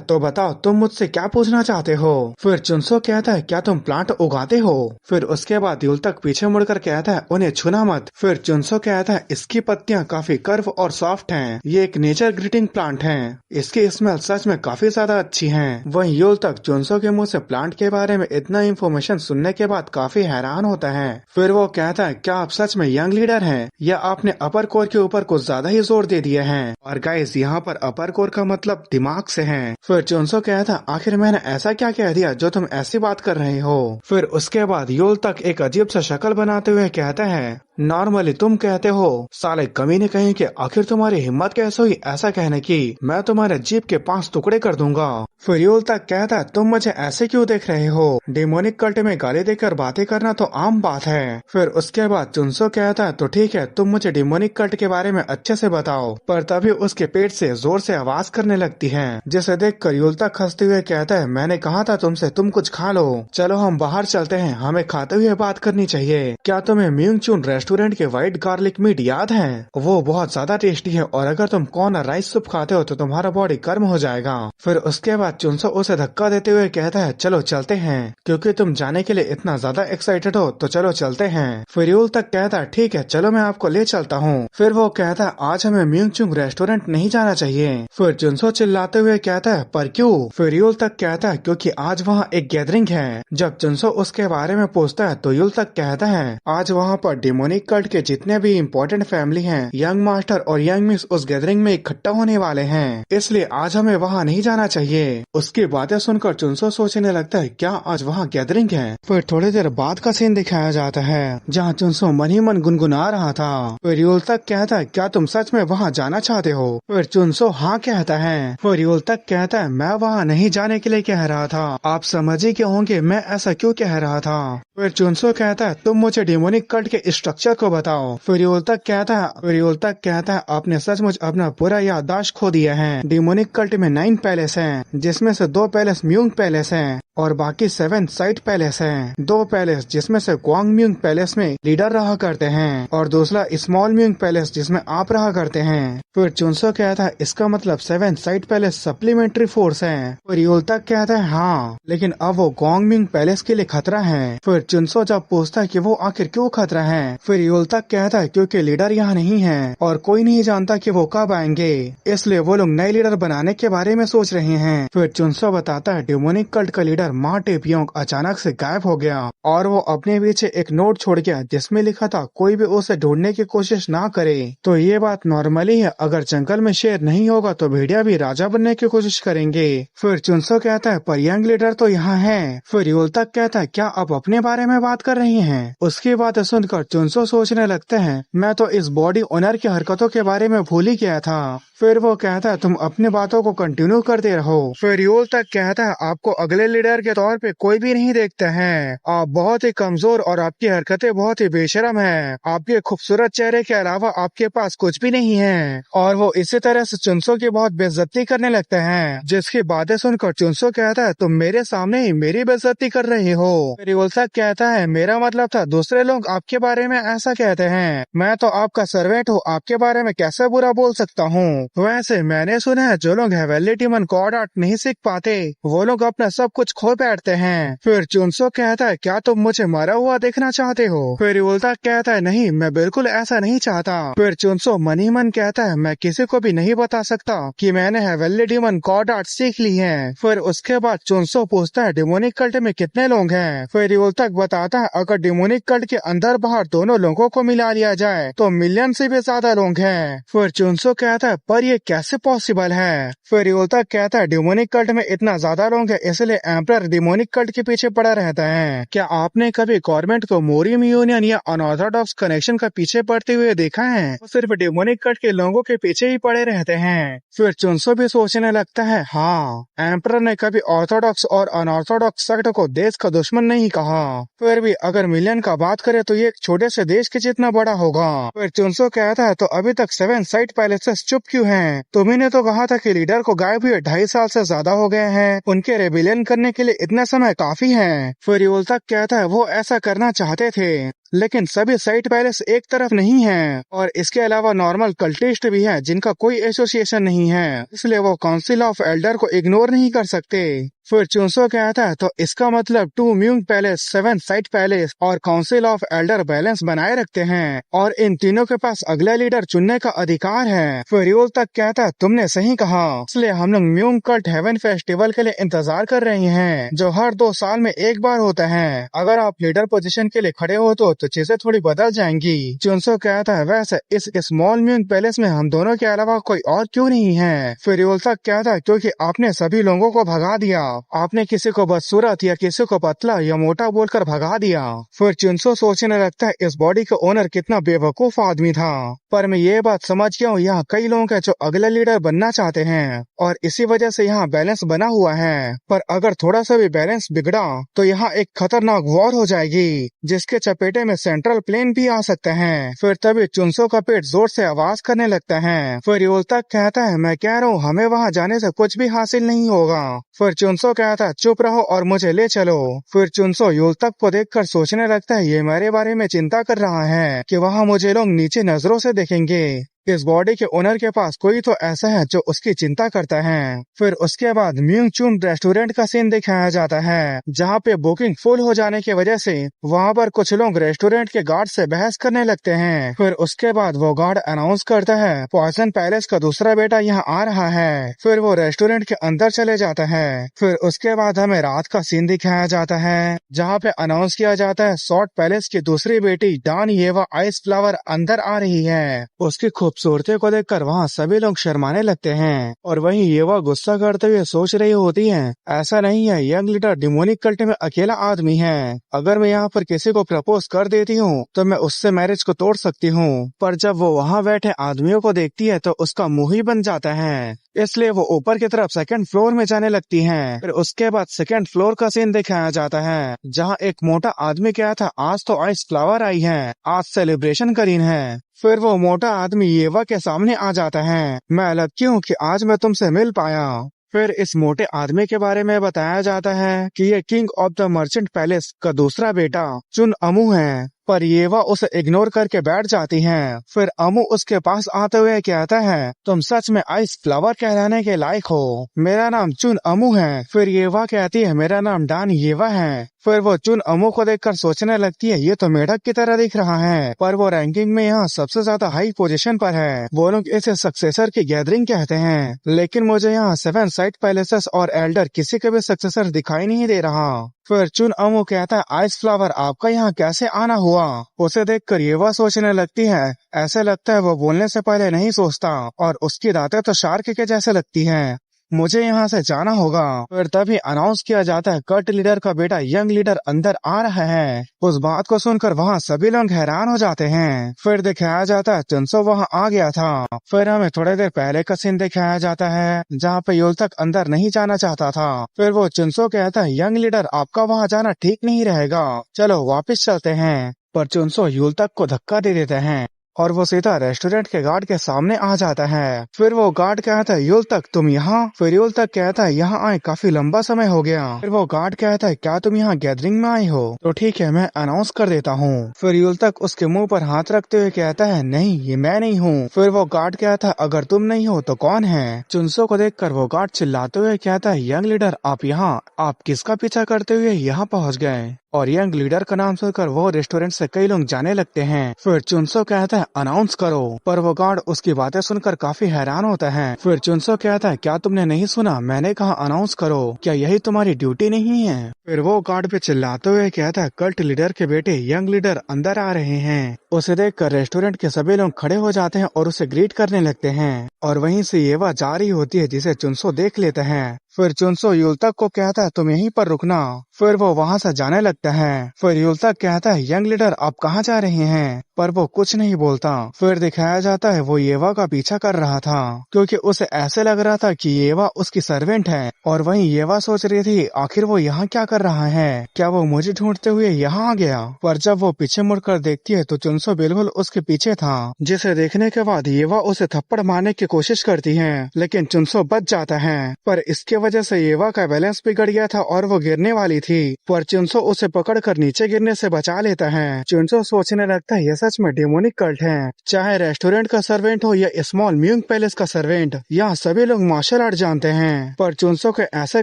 तो बताओ तुम मुझसे क्या पूछना चाहते हो? फिर चुनसो कहता है, क्या तुम प्लांट उगाते हो? फिर उसके बाद यूल तक पीछे मुड़कर कहता है, उन्हें छूना मत। फिर चुनसो कहता है, इसकी पत्तियां काफी कर्व और सॉफ्ट हैं, ये एक नेचर ग्रीटिंग प्लांट है, इसकी स्मेल सच में काफी ज्यादा अच्छी है। वहीं यूल तक चुनसो के मुंह से प्लांट के बारे में इतना इंफॉर्मेशन सुनने के बाद काफी हैरान होता है। फिर वो कहता है, क्या आप सच में यंग लीडर हैं या आपने अपर कोर के ऊपर कुछ ज्यादा ही जोर दे दिया है? और गाइस, यहाँ पर अपर कोर का मतलब दिमाग से है। फिर चुनसो कहता, आखिर मैंने ऐसा क्या कह दिया जो तुम ऐसी बात कर रहे हो? फिर उसके बाद यूल तक एक अजीब सा शक्ल बनाते हुए कहता है, नॉर्मली तुम कहते हो, साले कमीने कहीं कि आखिर तुम्हारी हिम्मत कैसे हुई ऐसा कहने की, मैं तुम्हारे जीप के 5 टुकड़े कर दूंगा। फिर यूल तक कहता, तुम मुझे ऐसे क्यों देख रहे हो? डेमोनिक कल्ट में गाली देकर बातें करना तो आम बात है। फिर उसके बाद चुनसो कहता, तो ठीक है, तुम मुझे डेमोनिक कल्ट के बारे में अच्छे से बताओ। पर तभी उसके पेट से जोर से आवाज करने लगती है, जिसे देखकर यूल तक हंसते हुए कहता है, मैंने कहा था तुमसे तुम कुछ खा लो, चलो हम बाहर चलते हैं, हमें खाते हुए बात करनी चाहिए। क्या तुम्हें म्यूंग चून रेस्टोरेंट के व्हाइट गार्लिक मीट याद है? वो बहुत ज्यादा टेस्टी है और अगर तुम कॉर्नर राइस सूप खाते हो तो तुम्हारा बॉडी गर्म हो जाएगा। फिर उसके बाद चुनसो उसे धक्का देते हुए कहता है, चलो चलते हैं, क्योंकि तुम जाने के लिए इतना ज्यादा एक्साइटेड हो तो चलो चलते हैं। फिर यूल तक कहता है, ठीक है चलो मैं आपको ले चलता हूँ। फिर वो कहता है, आज हमें म्यूंग चूंग रेस्टोरेंट नहीं जाना चाहिए। फिर चुनसो चिल्लाते हुए कहता है, पर क्यों? फिर यूल तक कहता है, क्योंकि आज वहाँ एक गैदरिंग है। जब चुनसो उसके बारे में पूछता है तो यूल तक कहता है, आज वहाँ पर डेमोनिक कल्ट के जितने भी इम्पोर्टेंट फैमिली हैं, यंग मास्टर और यंग मिस उस गैदरिंग में इकट्ठा होने वाले हैं, इसलिए आज हमें वहाँ नहीं जाना चाहिए। उसकी बातें सुनकर चुनसो सोचने लगता है, क्या आज वहाँ गैदरिंग है? फिर थोड़ी देर बाद का सीन दिखाया जाता है जहाँ चुनसो मन ही मन गुनगुना रहा था। फिर यूल तक कहता है, क्या तुम सच में वहाँ जाना चाहते हो? फिर चुनसो हाँ कहता है। फिर यूल तक कहता है, मैं वहाँ नहीं जाने के लिए कह रहा था, आप समझ ही क्यों होंगे मैं ऐसा क्यों कह रहा था। फिर चुनसो कहता है, तुम मुझे डेमोनिक कल्ट के स्ट्रक्चर को बताओ। फिर यूल तक कहता है, आपने सचमुच अपना पूरा याददाश्त खो दिया है। डेमोनिक कल्ट में 9 पैलेस हैं, जिसमें से 2 पैलेस म्यूंग पैलेस हैं और बाकी 7 साइड पैलेस हैं। 2 पैलेस जिसमें से क्वांग म्यूंग पैलेस में लीडर रहा करते हैं और दूसरा स्मॉल म्यूंग पैलेस जिसमें आप रहा करते हैं। फिर चुनसो कहता है, इसका मतलब 7 साइड पैलेस सप्लीमेंट्री फोर्स हैं। फिर यूल तक कहता है, हाँ, लेकिन अब वो क्वांग म्यूंग पैलेस के लिए खतरा है। फिर चुनसो जब पूछता है कि वो आखिर क्यों खतरा है, फिर यूल तक कहता है, क्योंकि लीडर यहाँ नहीं है और कोई नहीं जानता कि वो कब आएंगे, इसलिए वो लोग नए लीडर बनाने के बारे में सोच रहे हैं। फिर चुनसो बताता है, डेमोनिक कल्ट का लीडर मा टेपियोंग अचानक से गायब हो गया और वो अपने पीछे एक नोट छोड़ गया जिसमें लिखा था, कोई भी उसे ढूंढने की कोशिश ना करे। तो ये बात नॉर्मली है, अगर जंगल में शेर नहीं होगा तो भेड़िया भी राजा बनने की कोशिश करेंगे। फिर चुनसो कहता है, पर यंग लीडर तो यहाँ है। फिर यूल तक कहता है, क्या आप अपने बारे में बात कर रही हैं? उसकी बातें सुनकर चुनसो सोचने लगते हैं, मैं तो इस बॉडी ओनर की हरकतों के बारे में भूल ही गया था। फिर वो कहता है, तुम अपनी बातों को कंटिन्यू करते रहो। फिर यूल तक कहता है, आपको अगले लीडर के तौर पे कोई भी नहीं देखता है, आप बहुत ही कमजोर और आपकी हरकतें बहुत ही बेशरम है, आपके खूबसूरत चेहरे के अलावा आपके पास कुछ भी नहीं है। और वो इसी तरह से चुनसो की बहुत बेइज्जती करने लगते हैं, जिसकी बातें सुनकर चुनसो कहता है, तुम मेरे सामने ही मेरी बेइज्जती कर रही हो। फिर यूल तक कहता है, मेरा मतलब था दूसरे लोग आपके बारे में ऐसा कहते हैं, मैं तो आपका सर्वेंट हूँ, आपके बारे में कैसे बुरा बोल सकता हूँ। वैसे मैंने सुना है जो लोग हेवनली डीमन गॉड आर्ट नहीं सीख पाते वो लोग अपना सब कुछ खो बैठते हैं। फिर चुनसो कहता है क्या तुम मुझे मरा हुआ देखना चाहते हो? फिर युलतक कहता है नहीं, मैं बिल्कुल ऐसा नहीं चाहता। फिर चुनसो मन ही मन कहता है मैं किसी को भी नहीं बता सकता कि मैंने हेवनली डीमन गॉड आर्ट सीख ली है। फिर उसके बाद चुनसो पूछता है डिमोनिक कल्ट में कितने लोग हैं? फिर युलतक बताता है अगर डिमोनिक कल्ट के अंदर बाहर दोनों लोगों को मिला लिया जाए तो मिलियन से भी ज्यादा लोग हैं। फिर चुनसो कहता है पर ये कैसे पॉसिबल है? फिर युलतक कहता है डिमोनिक कल्ट में इतना ज्यादा लोग हैं इसलिए एम्परर डिमोनिक कल्ट के पीछे पड़ा रहता है। क्या आपने कभी गवर्नमेंट को मोरियम यूनियन या अनऑर्थोडॉक्स कनेक्शन का पीछे पड़ते हुए देखा है? वो सिर्फ डिमोनिक कल्ट के लोगों के पीछे ही पड़े रहते हैं। फिर चुनसो भी सोचने लगता है हाँ, एम्परर ने कभी ऑर्थोडॉक्स और अनऑर्थोडॉक्स सेक्ट को देश का दुश्मन नहीं कहा। फिर भी अगर मिलियन का बात करे तो ये एक छोटे से देश के जितना बड़ा होगा। फिर चुनसो कहता है तो अभी तक 7 साइड पैलेसेस चुप क्यों हैं? तुम्ही ने तो कहा था कि लीडर को गायब हुए 2.5 साल से ज्यादा हो गए हैं, उनके रेबिलियन करने के लिए इतना समय काफी है। फिर युलतक कहता है वो ऐसा करना चाहते थे लेकिन सभी साइट पैलेस एक तरफ नहीं है और इसके अलावा नॉर्मल कल्टिस्ट भी हैं जिनका कोई एसोसिएशन नहीं है, इसलिए वो काउंसिल ऑफ एल्डर को इग्नोर नहीं कर सकते। फिर चुनसो कहता है तो इसका मतलब 2 म्यूंग पैलेस, 7 साइट पैलेस और काउंसिल ऑफ एल्डर बैलेंस बनाए रखते हैं और इन तीनों के पास अगला लीडर चुनने का अधिकार है। फिर युलतक कहता है तुमने सही कहा, इसलिए हम लोग म्यूंग कल्ट हेवन फेस्टिवल के लिए इंतजार कर रहे हैं जो हर 2 साल में एक बार होता है। अगर आप लीडर पोजीशन के लिए खड़े हो तो चीजें थोड़ी बदल जाएंगी। चुनसो कहता है वैसे इस स्मॉल म्यूंग पैलेस में हम दोनों के अलावा कोई और क्यों नहीं है? फिर युलतक कहता है क्योंकि आपने सभी लोगों को भगा दिया, आपने किसी को बदसूरत या किसी को पतला या मोटा बोलकर भगा दिया। फिर चुनसो सोचने लगता है इस बॉडी का ओनर कितना बेवकूफ आदमी था, पर मैं ये बात समझ गया हूँ यहाँ कई लोग हैं जो अगला लीडर बनना चाहते हैं और इसी वजह से यहाँ बैलेंस बना हुआ है, पर अगर थोड़ा सा भी बैलेंस बिगड़ा तो यहाँ एक खतरनाक वॉर हो जाएगी जिसके चपेटे में सेंट्रल प्लेन भी आ सकता है। फिर तभी चुनसो का पेट जोर से आवाज करने लगता है। फिर युलतक कहता है मैं कह रहा हूँ हमें वहाँ जाने से कुछ भी हासिल नहीं होगा। फिर चुनसो कहता है चुप रहो और मुझे ले चलो। फिर चुनसो युलतक को देखकर सोचने लगता है ये मेरे बारे में चिंता कर रहा है कि वहाँ मुझे लोग नीचे नजरों से देखेंगे। इस बॉडी के ओनर के पास कोई तो ऐसा है जो उसकी चिंता करता है। फिर उसके बाद म्यूंग चून रेस्टोरेंट का सीन दिखाया जाता है जहाँ पे बुकिंग फुल हो जाने की वजह से वहाँ पर कुछ लोग रेस्टोरेंट के गार्ड से बहस करने लगते हैं। फिर उसके बाद वो गार्ड अनाउंस करता है पॉइजन पैलेस का दूसरा बेटा यहाँ आ रहा है। फिर वो रेस्टोरेंट के अंदर चले जाता है। फिर उसके बाद हमें रात का सीन दिखाया जाता है जहाँ पे अनाउंस किया जाता है सॉर्ट पैलेस की दूसरी बेटी डान येवा आइस फ्लावर अंदर आ रही है। उसकी खूबसूरती को देखकर वहाँ सभी लोग शर्माने लगते हैं और वहीं येवा गुस्सा करते हुए सोच रही होती है ऐसा नहीं है, यंग लीडर डिमोनिक कल्ट में अकेला आदमी है, अगर मैं यहाँ पर किसी को प्रपोज कर देती हूँ तो मैं उससे मैरिज को तोड़ सकती हूँ। पर जब वो वहाँ बैठे आदमियों को देखती है तो उसका मुंह ही बन जाता है, इसलिए वो ऊपर की तरफ सेकंड फ्लोर में जाने लगती हैं। फिर उसके बाद सेकंड फ्लोर का सीन दिखाया जाता है जहाँ एक मोटा आदमी क्या था आज तो आइस फ्लावर आई है, आज सेलिब्रेशन करीन है। फिर वो मोटा आदमी येवा के सामने आ जाता है, मैं लकी हूँ कि आज मैं तुमसे मिल पाया। फिर इस मोटे आदमी के बारे में बताया जाता है कि ये king of the merchant palace का दूसरा बेटा चुन अमू है, पर येवा उसे इग्नोर करके बैठ जाती हैं। फिर अमू उसके पास आते हुए कहता है तुम सच में आइस फ्लावर कहलाने के लायक हो, मेरा नाम चुन अमू है। फिर येवा कहती है मेरा नाम डान येवा है। फिर वो चुन अमू को देखकर सोचने लगती है ये तो मेढक की तरह दिख रहा है, पर वो रैंकिंग में यहाँ सबसे ज्यादा हाई पोजीशन पर है, वो लोग इसे सक्सेसर की गैदरिंग कहते हैं, लेकिन मुझे यहाँ 7 साइट पैलेसेस और एल्डर किसी के भी सक्सेसर दिखाई नहीं दे रहा। फिर चुन अमू कहता है आइस फ्लावर आपका यहाँ कैसे आना हुआ? उसे देखकर येवा सोचने लगती है, ऐसे लगता है वो बोलने से पहले नहीं सोचता और उसकी दांतें तो शार्क के जैसे लगती हैं, मुझे यहाँ से जाना होगा। फिर तभी अनाउंस किया जाता है कल्ट लीडर का बेटा यंग लीडर अंदर आ रहा है। उस बात को सुनकर वहाँ सभी लोग हैरान हो जाते हैं। फिर दिखाया जाता है चुनसो वहाँ आ गया था। फिर हमें थोड़ी देर पहले का सीन दिखाया जाता है जहाँ पे युलतक अंदर नहीं जाना चाहता था। फिर वो चुनसो कहता है यंग लीडर आपका वहाँ जाना ठीक नहीं रहेगा, चलो वापिस चलते हैं। पर चुनसो युलतक को धक्का दे देते हैं और वो सीधा रेस्टोरेंट के गार्ड के सामने आ जाता है। फिर वो गार्ड कहता है, युल तक तुम यहाँ? फिर युल तक कहता है, यहाँ आए काफी लंबा समय हो गया। फिर वो गार्ड कहता है, क्या तुम यहाँ गैदरिंग में आए हो? तो ठीक है, मैं अनाउंस कर देता हूँ। फिर युल तक उसके मुंह पर हाथ रखते हुए कहता है, नहीं, ये मैं नहीं हूँ। फिर वो गार्ड कहता है, अगर तुम नहीं हो तो कौन है? चुनसो को देखकर वो गार्ड चिल्लाते हुए कहता है, यंग लीडर आप किसका पीछा करते हुए यहाँ पहुँच गए? और यंग लीडर का नाम सुनकर वो रेस्टोरेंट से कई लोग जाने लगते हैं। फिर चुनसो कहता है, अनाउंस करो। पर वो गार्ड उसकी बातें सुनकर काफी हैरान होता है। फिर चुनसो कहता है, क्या तुमने नहीं सुना? मैंने कहा अनाउंस करो। क्या यही तुम्हारी ड्यूटी नहीं है? फिर वो गार्ड पे चिल्लाते हुए कहता है, कल्ट लीडर के बेटे यंग लीडर अंदर आ रहे हैं। उसे देखकर रेस्टोरेंट के सभी लोग खड़े हो जाते हैं और उसे ग्रीट करने लगते हैं। और वहीं से येवा जा रही होती है, जिसे चुनसो देख लेता है। फिर चुनसो युलतक को कहता है, तुम यहीं पर रुकना। फिर वो वहाँ से जाने लगता है। फिर युलतक कहता है, यंग लीडर आप कहाँ जा रहे हैं? पर वो कुछ नहीं बोलता। फिर दिखाया जाता है वो येवा का पीछा कर रहा था, क्योंकि उसे ऐसे लग रहा था कि येवा उसकी सर्वेंट है। और वहीं येवा सोच रही थी, आखिर वो यहाँ क्या कर रहा है? क्या वो मुझे ढूंढते हुए यहाँ आ गया? पर जब वो पीछे मुड़कर देखती है तो चुनसो बिल्कुल उसके पीछे था, जिसे देखने के बाद येवा उसे थप्पड़ मारने की कोशिश करती है, लेकिन चुनसो बच जाता है। पर इसके वजह से येवा का बैलेंस बिगड़ गया था और वो गिरने वाली थी, पर चुनसो उसे पकड़कर नीचे गिरने से बचा लेता है। चुनसो सोचने लगता है, यह सच में डेमोनिक कल्ट है। चाहे रेस्टोरेंट का सर्वेंट हो या स्मॉल म्यूंग पैलेस का सर्वेंट, यहाँ सभी लोग मार्शल आर्ट जानते हैं। पर चुनसो के ऐसे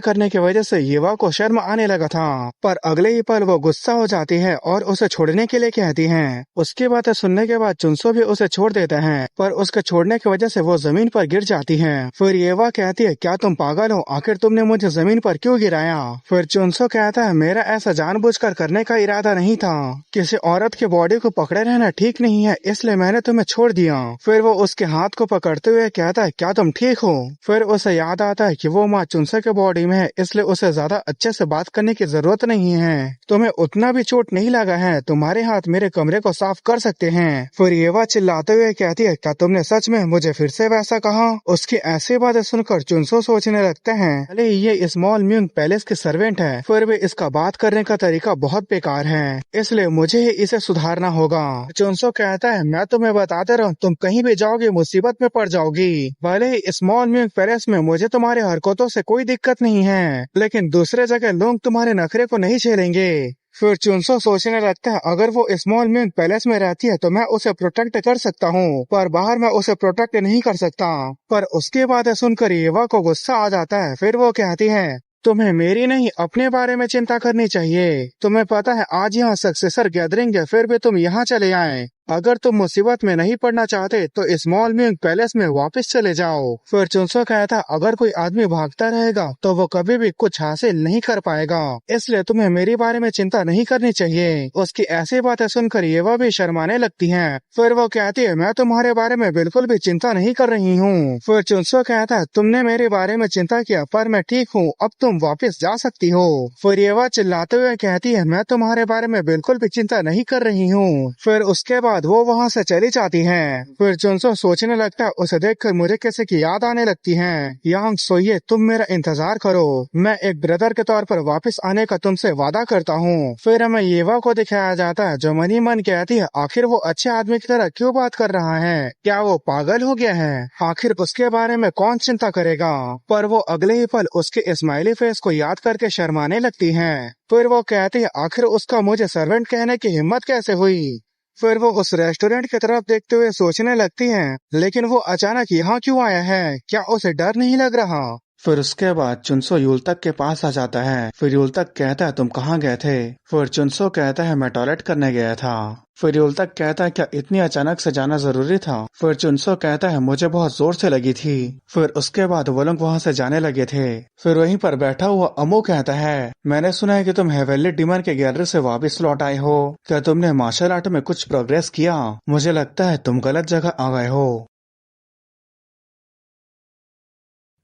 करने की वजह से येवा को शर्म आने लगा था। पर अगले ही पल वो गुस्सा हो जाती है और उसे छोड़ने के लिए कहती है। उसकी बातें सुनने के बाद चुनसो भी उसे छोड़ देता है, पर उसके छोड़ने की वजह से वो जमीन पर गिर जाती है। फिर येवा कहती है, क्या तुम पागल हो? आखिर तुमने मुझे जमीन पर क्यों गिराया? फिर चुनसो कहता है, मेरा ऐसा जानबूझकर करने का इरादा नहीं था। किसी औरत के बॉडी को पकड़े रहना ठीक नहीं है, इसलिए मैंने तुम्हें छोड़ दिया। फिर वो उसके हाथ को पकड़ते हुए कहता है, क्या तुम ठीक हो? फिर उसे याद आता है कि वो माँ चुनसो के बॉडी में है, इसलिए उसे ज्यादा अच्छे से बात करने की जरूरत नहीं है। तुम्हें उतना भी चोट नहीं लगा है, तुम्हारे हाथ मेरे कमरे को साफ कर सकते हैं। फिर येवा चिल्लाते हुए कहती है, क्या तुमने सच में मुझे फिर से वैसा कहा? उसकी ऐसी बातें सुनकर चुनसो सोचने लगते हैं, भले ये स्मॉल म्यूंग पैलेस के सर्वेंट है, फिर भी इसका बात करने का तरीका बहुत बेकार है, इसलिए मुझे ही इसे सुधारना होगा। चुनसो कहता है, मैं तुम्हें बताते रहूं, तुम कहीं भी जाओगे मुसीबत में पड़ जाओगी। भले ही स्मॉल म्यूंग पैलेस में मुझे तुम्हारे हरकतों से कोई दिक्कत नहीं है, लेकिन दूसरे जगह लोग तुम्हारे नखरे को नहीं झेलेंगे। फिर चुनसो सोचने लगता है, अगर वो स्मॉल म्यूंग पैलेस में रहती है तो मैं उसे प्रोटेक्ट कर सकता हूँ, पर बाहर मैं उसे प्रोटेक्ट नहीं कर सकता। पर उसके बाद सुनकर येवा को गुस्सा आ जाता है। फिर वो कहती है, तुम्हें मेरी नहीं अपने बारे में चिंता करनी चाहिए। तुम्हें पता है आज यहाँ सक्सेसर गैदरिंग है, फिर भी तुम यहाँ चले आए। अगर तुम मुसीबत में नहीं पड़ना चाहते तो स्मॉल म्यूंग पैलेस में वापस चले जाओ। फिर चुनसो कहता, अगर कोई आदमी भागता रहेगा तो वो कभी भी कुछ हासिल नहीं कर पाएगा, इसलिए तुम्हें मेरे बारे में चिंता नहीं करनी चाहिए। उसकी ऐसी बातें सुनकर येवा भी शर्माने लगती है। फिर वो कहती है, मैं तुम्हारे बारे में बिल्कुल भी चिंता नहीं कर रही हूँ। फिर चुनसो कहता है, तुमने मेरे बारे में चिंता किया, पर मैं ठीक हूँ, अब तुम वापस जा सकती हो। फिर येवा चिल्लाते हुए कहती है, मैं तुम्हारे बारे में बिल्कुल भी चिंता नहीं कर रही हूँ। फिर उसके बाद वो वहाँ से चली जाती है। फिर चुनसो सोचने लगता है, उसे देखकर मुझे किसी की याद आने लगती है। यांग सोइए, तुम मेरा इंतजार करो, मैं एक ब्रदर के तौर पर वापस आने का तुमसे वादा करता हूँ। फिर हमें येवा को दिखाया जाता है, जो मन ही मन कहती है, आखिर वो अच्छे आदमी की तरह क्यों बात कर रहा है? क्या वो पागल हो गया है? आखिर उसके बारे में कौन चिंता करेगा? पर वो अगले ही पल उसके स्माइली फेस को याद करके शर्माने लगती है। फिर वो कहती है, आखिर उसका मुझे सर्वेंट कहने की हिम्मत कैसे हुई? फिर वो उस रेस्टोरेंट की तरफ देखते हुए सोचने लगती हैं, लेकिन वो अचानक यहाँ क्यों आया है? क्या उसे डर नहीं लग रहा? फिर उसके बाद चुनसो युलतक के पास आ जाता है। फिर युलतक कहता है, तुम कहाँ गए थे? फिर चुनसो कहता है, मैं टॉयलेट करने गया था। फिर युलतक कहता है, क्या इतनी अचानक से जाना जरूरी था? फिर चुनसो कहता है, मुझे बहुत जोर से लगी थी। फिर उसके बाद वो लोग वहाँ से जाने लगे थे। फिर वहीं पर बैठा हुआ अमो कहता है, मैंने सुना है कि तुम हेवेली डिमन के गैलरी से वापस लौट आए हो। क्या तुमने मार्शल आर्ट में कुछ प्रोग्रेस किया? मुझे लगता है तुम गलत जगह आ गए हो।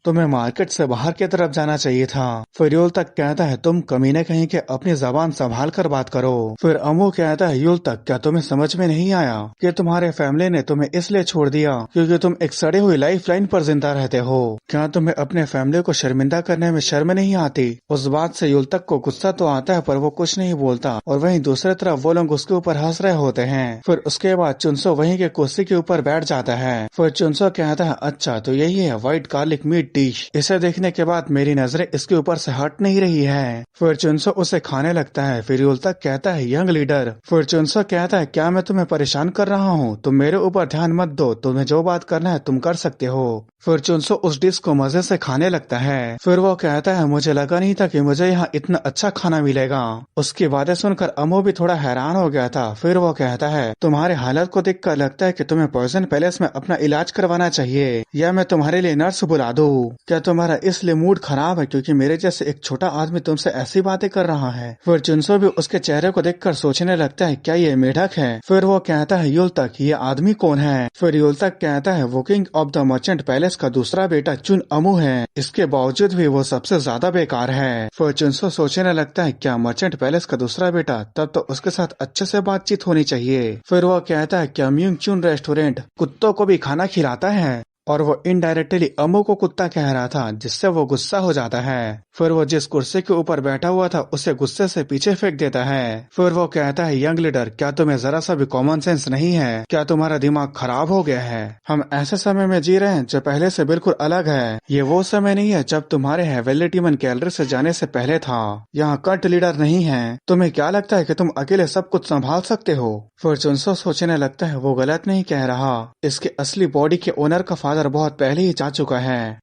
तुम्हें मार्केट से बाहर की तरफ जाना चाहिए था। फिर यूल तक कहता है तुम कमीने कहीं के अपनी जबान संभाल कर बात करो। फिर अमू कहता है यूल तक क्या तुम्हें समझ में नहीं आया कि तुम्हारे फैमिली ने तुम्हें इसलिए छोड़ दिया क्योंकि तुम एक सड़ी हुई लाइफ लाइन पर जिंदा रहते हो। क्या तुम्हें अपने फैमिली को शर्मिंदा करने में शर्म नहीं आती? उस बात से यूल तक को गुस्सा तो आता है पर वो कुछ नहीं बोलता और वहीं दूसरी तरफ वो लोग उसके ऊपर हंस रहे होते हैं। फिर उसके बाद चुनसो वहीं के कुर्सी के ऊपर बैठ जाता है। फिर चुनसो कहता है अच्छा तो यही है व्हाइट गार्लिक मीट डिश। इसे देखने के बाद मेरी नजरें इसके ऊपर से हट नहीं रही है। फिर चुनसो उसे खाने लगता है। फिर यूल तक कहता है यंग लीडर। फिर चुनसो कहता है क्या मैं तुम्हें परेशान कर रहा हूँ? तुम मेरे ऊपर ध्यान मत दो, तुम्हें जो बात करना है तुम कर सकते हो। फिर चुनसो उस डिश को मजे से खाने लगता है। फिर वो कहता है मुझे लगा नहीं था कि मुझे यहाँ इतना अच्छा खाना मिलेगा। उसकी बातें सुनकर अमो भी थोड़ा हैरान हो गया था। फिर वो कहता है तुम्हारे हालत को देखकर लगता है कि तुम्हें पॉइजन पैलेस में अपना इलाज करवाना चाहिए या मैं तुम्हारे लिए नर्स बुला दूं। क्या तुम्हारा इसलिए मूड खराब है क्योंकि मेरे जैसे एक छोटा आदमी तुमसे ऐसी बातें कर रहा है? फिर चुनसो भी उसके चेहरे को देखकर सोचने लगता है क्या ये मेढक है? फिर वो कहता है यूल तक ये आदमी कौन है? फिर यूल तक कहता है वो king of the merchant palace का दूसरा बेटा चुन अमू है। इसके बावजूद भी वो सबसे ज्यादा बेकार है। फिर चुनसो सोचने लगता है क्या मर्चेंट पैलेस का दूसरा बेटा? तब तो उसके साथ अच्छे से बातचीत होनी चाहिए। फिर वो कहता है क्या म्यूंग चुन रेस्टोरेंट कुत्तों को भी खाना खिलाता है? और वो इनडायरेक्टली अमू को कुत्ता कह रहा था जिससे वो गुस्सा हो जाता है। फिर वो जिस कुर्सी के ऊपर बैठा हुआ था उसे गुस्से से पीछे फेंक देता है। फिर वो कहता है यंग लीडर क्या तुम्हें जरा सा भी कॉमन सेंस नहीं है? क्या तुम्हारा दिमाग खराब हो गया है? हम ऐसे समय में जी रहे हैं जो पहले से बिल्कुल अलग है। ये वो समय नहीं है जब तुम्हारे हेवेलिटीमन गैलरी से जाने से पहले था। यहाँ कल्ट लीडर नहीं है। तुम्हें क्या लगता है कि तुम अकेले सब कुछ संभाल सकते हो? फिर चुनसो सोचने लगता है वो गलत नहीं कह रहा। इसके असली बॉडी के ओनर का फादर बहुत पहले ही जा चुका है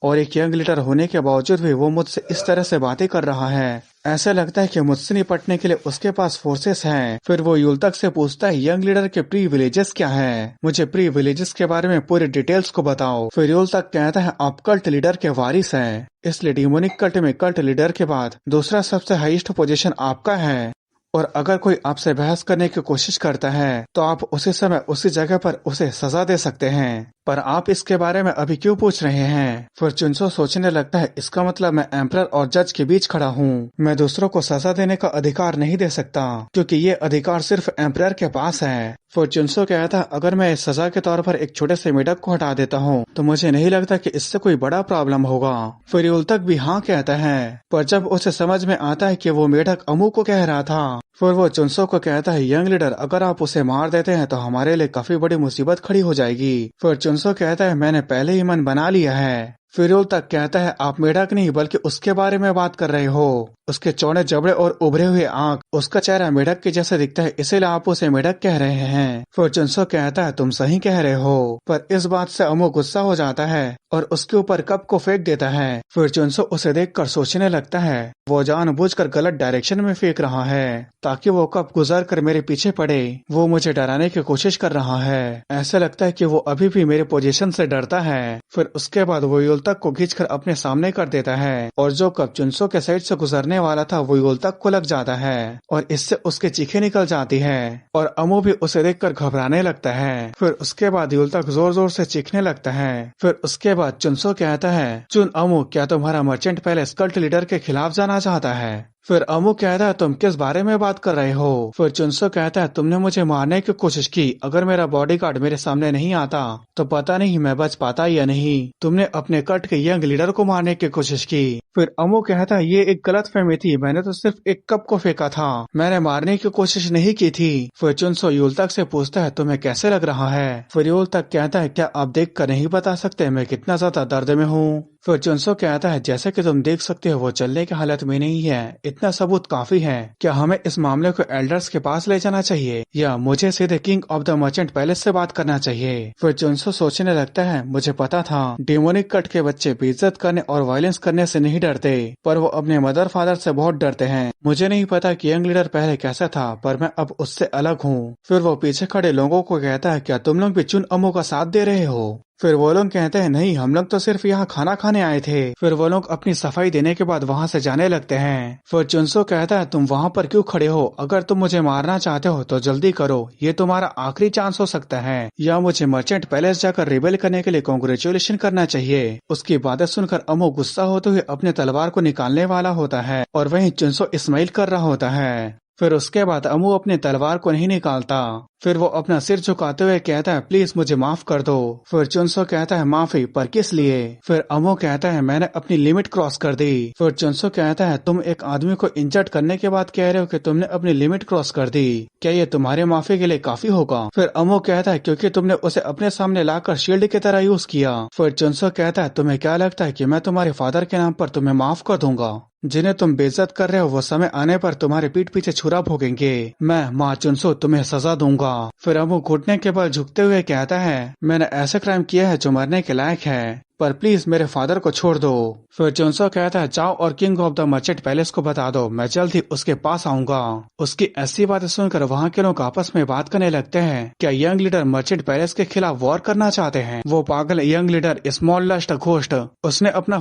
और एक यंग लीडर होने के बावजूद भी वो मुझसे इस तरह से बातें कर रहा है। ऐसा लगता है कि मुझसे निपटने के लिए उसके पास फोर्सेस हैं। फिर वो यूल तक से पूछता है यंग लीडर के प्री विलेजेस क्या हैं? मुझे प्री विलेजेस के बारे में पूरी डिटेल्स को बताओ। फिर यूल तक कहता है आप कल्ट लीडर के वारिस हैं, इसलिए डिमोनिक कल्ट में कल्ट लीडर के बाद दूसरा सबसे हाईएस्ट पोजीशन आपका है और अगर कोई आपसे बहस करने की कोशिश करता है तो आप उसी समय उसी जगह पर उसे सजा दे सकते हैं। पर आप इसके बारे में अभी क्यों पूछ रहे हैं? फिर चुनसो सोचने लगता है इसका मतलब मैं एम्परर और जज के बीच खड़ा हूँ। मैं दूसरों को सजा देने का अधिकार नहीं दे सकता क्योंकि ये अधिकार सिर्फ एम्परर के पास है। फिर चुनसो कहता है अगर मैं इस सजा के तौर पर एक छोटे से मेढक को हटा देता हूँ तो मुझे नहीं लगता कि इससे कोई बड़ा प्रॉब्लम होगा। फिर यूल तक भी हाँ कहता है पर जब उसे समझ में आता है कि वो मेढक अमू को कह रहा था फिर वो चुनसो को कहता है यंग लीडर अगर आप उसे मार देते हैं तो हमारे लिए काफी बड़ी मुसीबत खड़ी हो जाएगी। फिर चुनसो कहता है मैंने पहले ही मन बना लिया है। फिर यूल तक कहता है आप मेढक नहीं बल्कि उसके बारे में बात कर रहे हो। उसके चौड़े जबड़े और उभरे हुए आंख, उसका चेहरा मेढक के जैसे दिखता है इसीलिए आप उसे मेढक कह रहे हैं। फिर चुनसो कहता है तुम सही कह रहे हो। पर इस बात से अमू गुस्सा हो जाता है और उसके ऊपर कप को फेंक देता है। फिर चुनसो उसे देखकर सोचने लगता है वो जानबूझकर गलत डायरेक्शन में फेंक रहा है ताकि वो कप गुजर कर मेरे पीछे पड़े। वो मुझे डराने की कोशिश कर रहा है। ऐसा लगता है कि वो अभी भी मेरे पोजीशन से डरता है। फिर उसके बाद वो यूल तक को खींचकर अपने सामने कर देता है और जो कप चुनसो के साइड से गुजरने वाला था वो यूल तक को लग जाता है और इससे उसके चीखें निकल जाती है और अमू भी उसे देखकर घबराने लगता है। फिर उसके बाद यूल तक जोर जोर से चीखने लगता है। फिर उसके बाद चुनसो कहता है चुन अमू क्या तुम्हारा मर्चेंट पैलेस कल्ट लीडर के खिलाफ जाना चाहता है? फिर अमू कहता है तुम किस बारे में बात कर रहे हो? फिर चुनसो कहता है तुमने मुझे मारने की कोशिश की, अगर मेरा बॉडीगार्ड मेरे सामने नहीं आता तो पता नहीं मैं बच पाता या नहीं। तुमने अपने कट के यंग लीडर को मारने की कोशिश की। फिर अमू कहता है ये एक गलतफहमी थी, मैंने तो सिर्फ एक कप को फेंका था, मैंने मारने की कोशिश नहीं की थी। फिर चुनसो यूल तक से पूछता है तुम्हें कैसे लग रहा है? फिर यूल तक कहता है क्या आप देख कर नहीं बता सकते मैं कितना ज्यादा दर्द में हूँ? फिर चुनसो कहता है जैसे कि तुम देख सकते हो वो चलने की हालत में नहीं है, इतना सबूत काफी है। क्या हमें इस मामले को एल्डर्स के पास ले जाना चाहिए या मुझे सीधे king of the merchant palace से बात करना चाहिए? फिर चुनसो सोचने लगता है मुझे पता था डेमोनिक कट के बच्चे बेइज्जत करने और वायलेंस करने से नहीं डरते पर वो अपने मदर फादर से बहुत डरते हैं। मुझे नहीं पता कि यंग लीडर पहले कैसा था पर मैं अब उससे अलग हूँ। फिर वो पीछे खड़े लोगों को कहता है क्या तुम लोग भी चुन अमू का साथ दे रहे हो? फिर वो लोग कहते हैं नहीं, हम लोग तो सिर्फ यहाँ खाना खाने आए थे। फिर वो लोग अपनी सफाई देने के बाद वहाँ से जाने लगते हैं। फिर चुनसो कहता है तुम वहाँ पर क्यों खड़े हो, अगर तुम मुझे मारना चाहते हो तो जल्दी करो, ये तुम्हारा आखिरी चांस हो सकता है, या मुझे मर्चेंट पैलेस जाकर रिबेल करने के लिए कांग्रेचुलेशन करना चाहिए। उसकी बातें सुनकर अमो गुस्सा होते हुए अपने तलवार को निकालने वाला होता है और वहीं चुनसो स्माइल कर रहा होता है। फिर उसके बाद अमू अपनी तलवार को नहीं निकालता। फिर वो अपना सिर झुकाते हुए कहता है प्लीज मुझे माफ कर दो। फिर चुनसो कहता है माफी पर किस लिए। फिर अमो कहता है मैंने अपनी लिमिट क्रॉस कर दी। फिर चुनसो कहता है तुम एक आदमी को इंजर्ड करने के बाद कह रहे हो कि तुमने अपनी लिमिट क्रॉस कर दी, क्या ये तुम्हारे माफी के लिए काफी होगा। फिर अमो कहता है क्योंकि तुमने उसे अपने सामने लाकर शील्ड की तरह यूज किया। फिर चुनसो कहता है तुम्हें क्या लगता है कि मैं तुम्हारे फादर के नाम पर तुम्हें माफ कर दूंगा, जिन्हें तुम बेइज्जत कर रहे हो वो समय आने पर तुम्हारे पीठ पीछे छुरा भोगेंगे, मैं माँ चुनसो तुम्हें सजा दूंगा। फिर अमू घुटने के बल झुकते हुए कहता है मैंने ऐसा क्राइम किया है जो मरने के लायक है, पर प्लीज मेरे फादर को छोड़ दो। फिर चुनसो कहता है जाओ और king of the merchant palace को बता दो, मैं जल्द ही उसके पास आऊंगा। उसकी ऐसी बातें सुनकर वहाँ के लोग आपस में बात करने लगते हैं, क्या यंग लीडर मर्चेंट पैलेस के खिलाफ वॉर करना चाहते हैं। वो पागल young leader small lust ghost, उसने अपने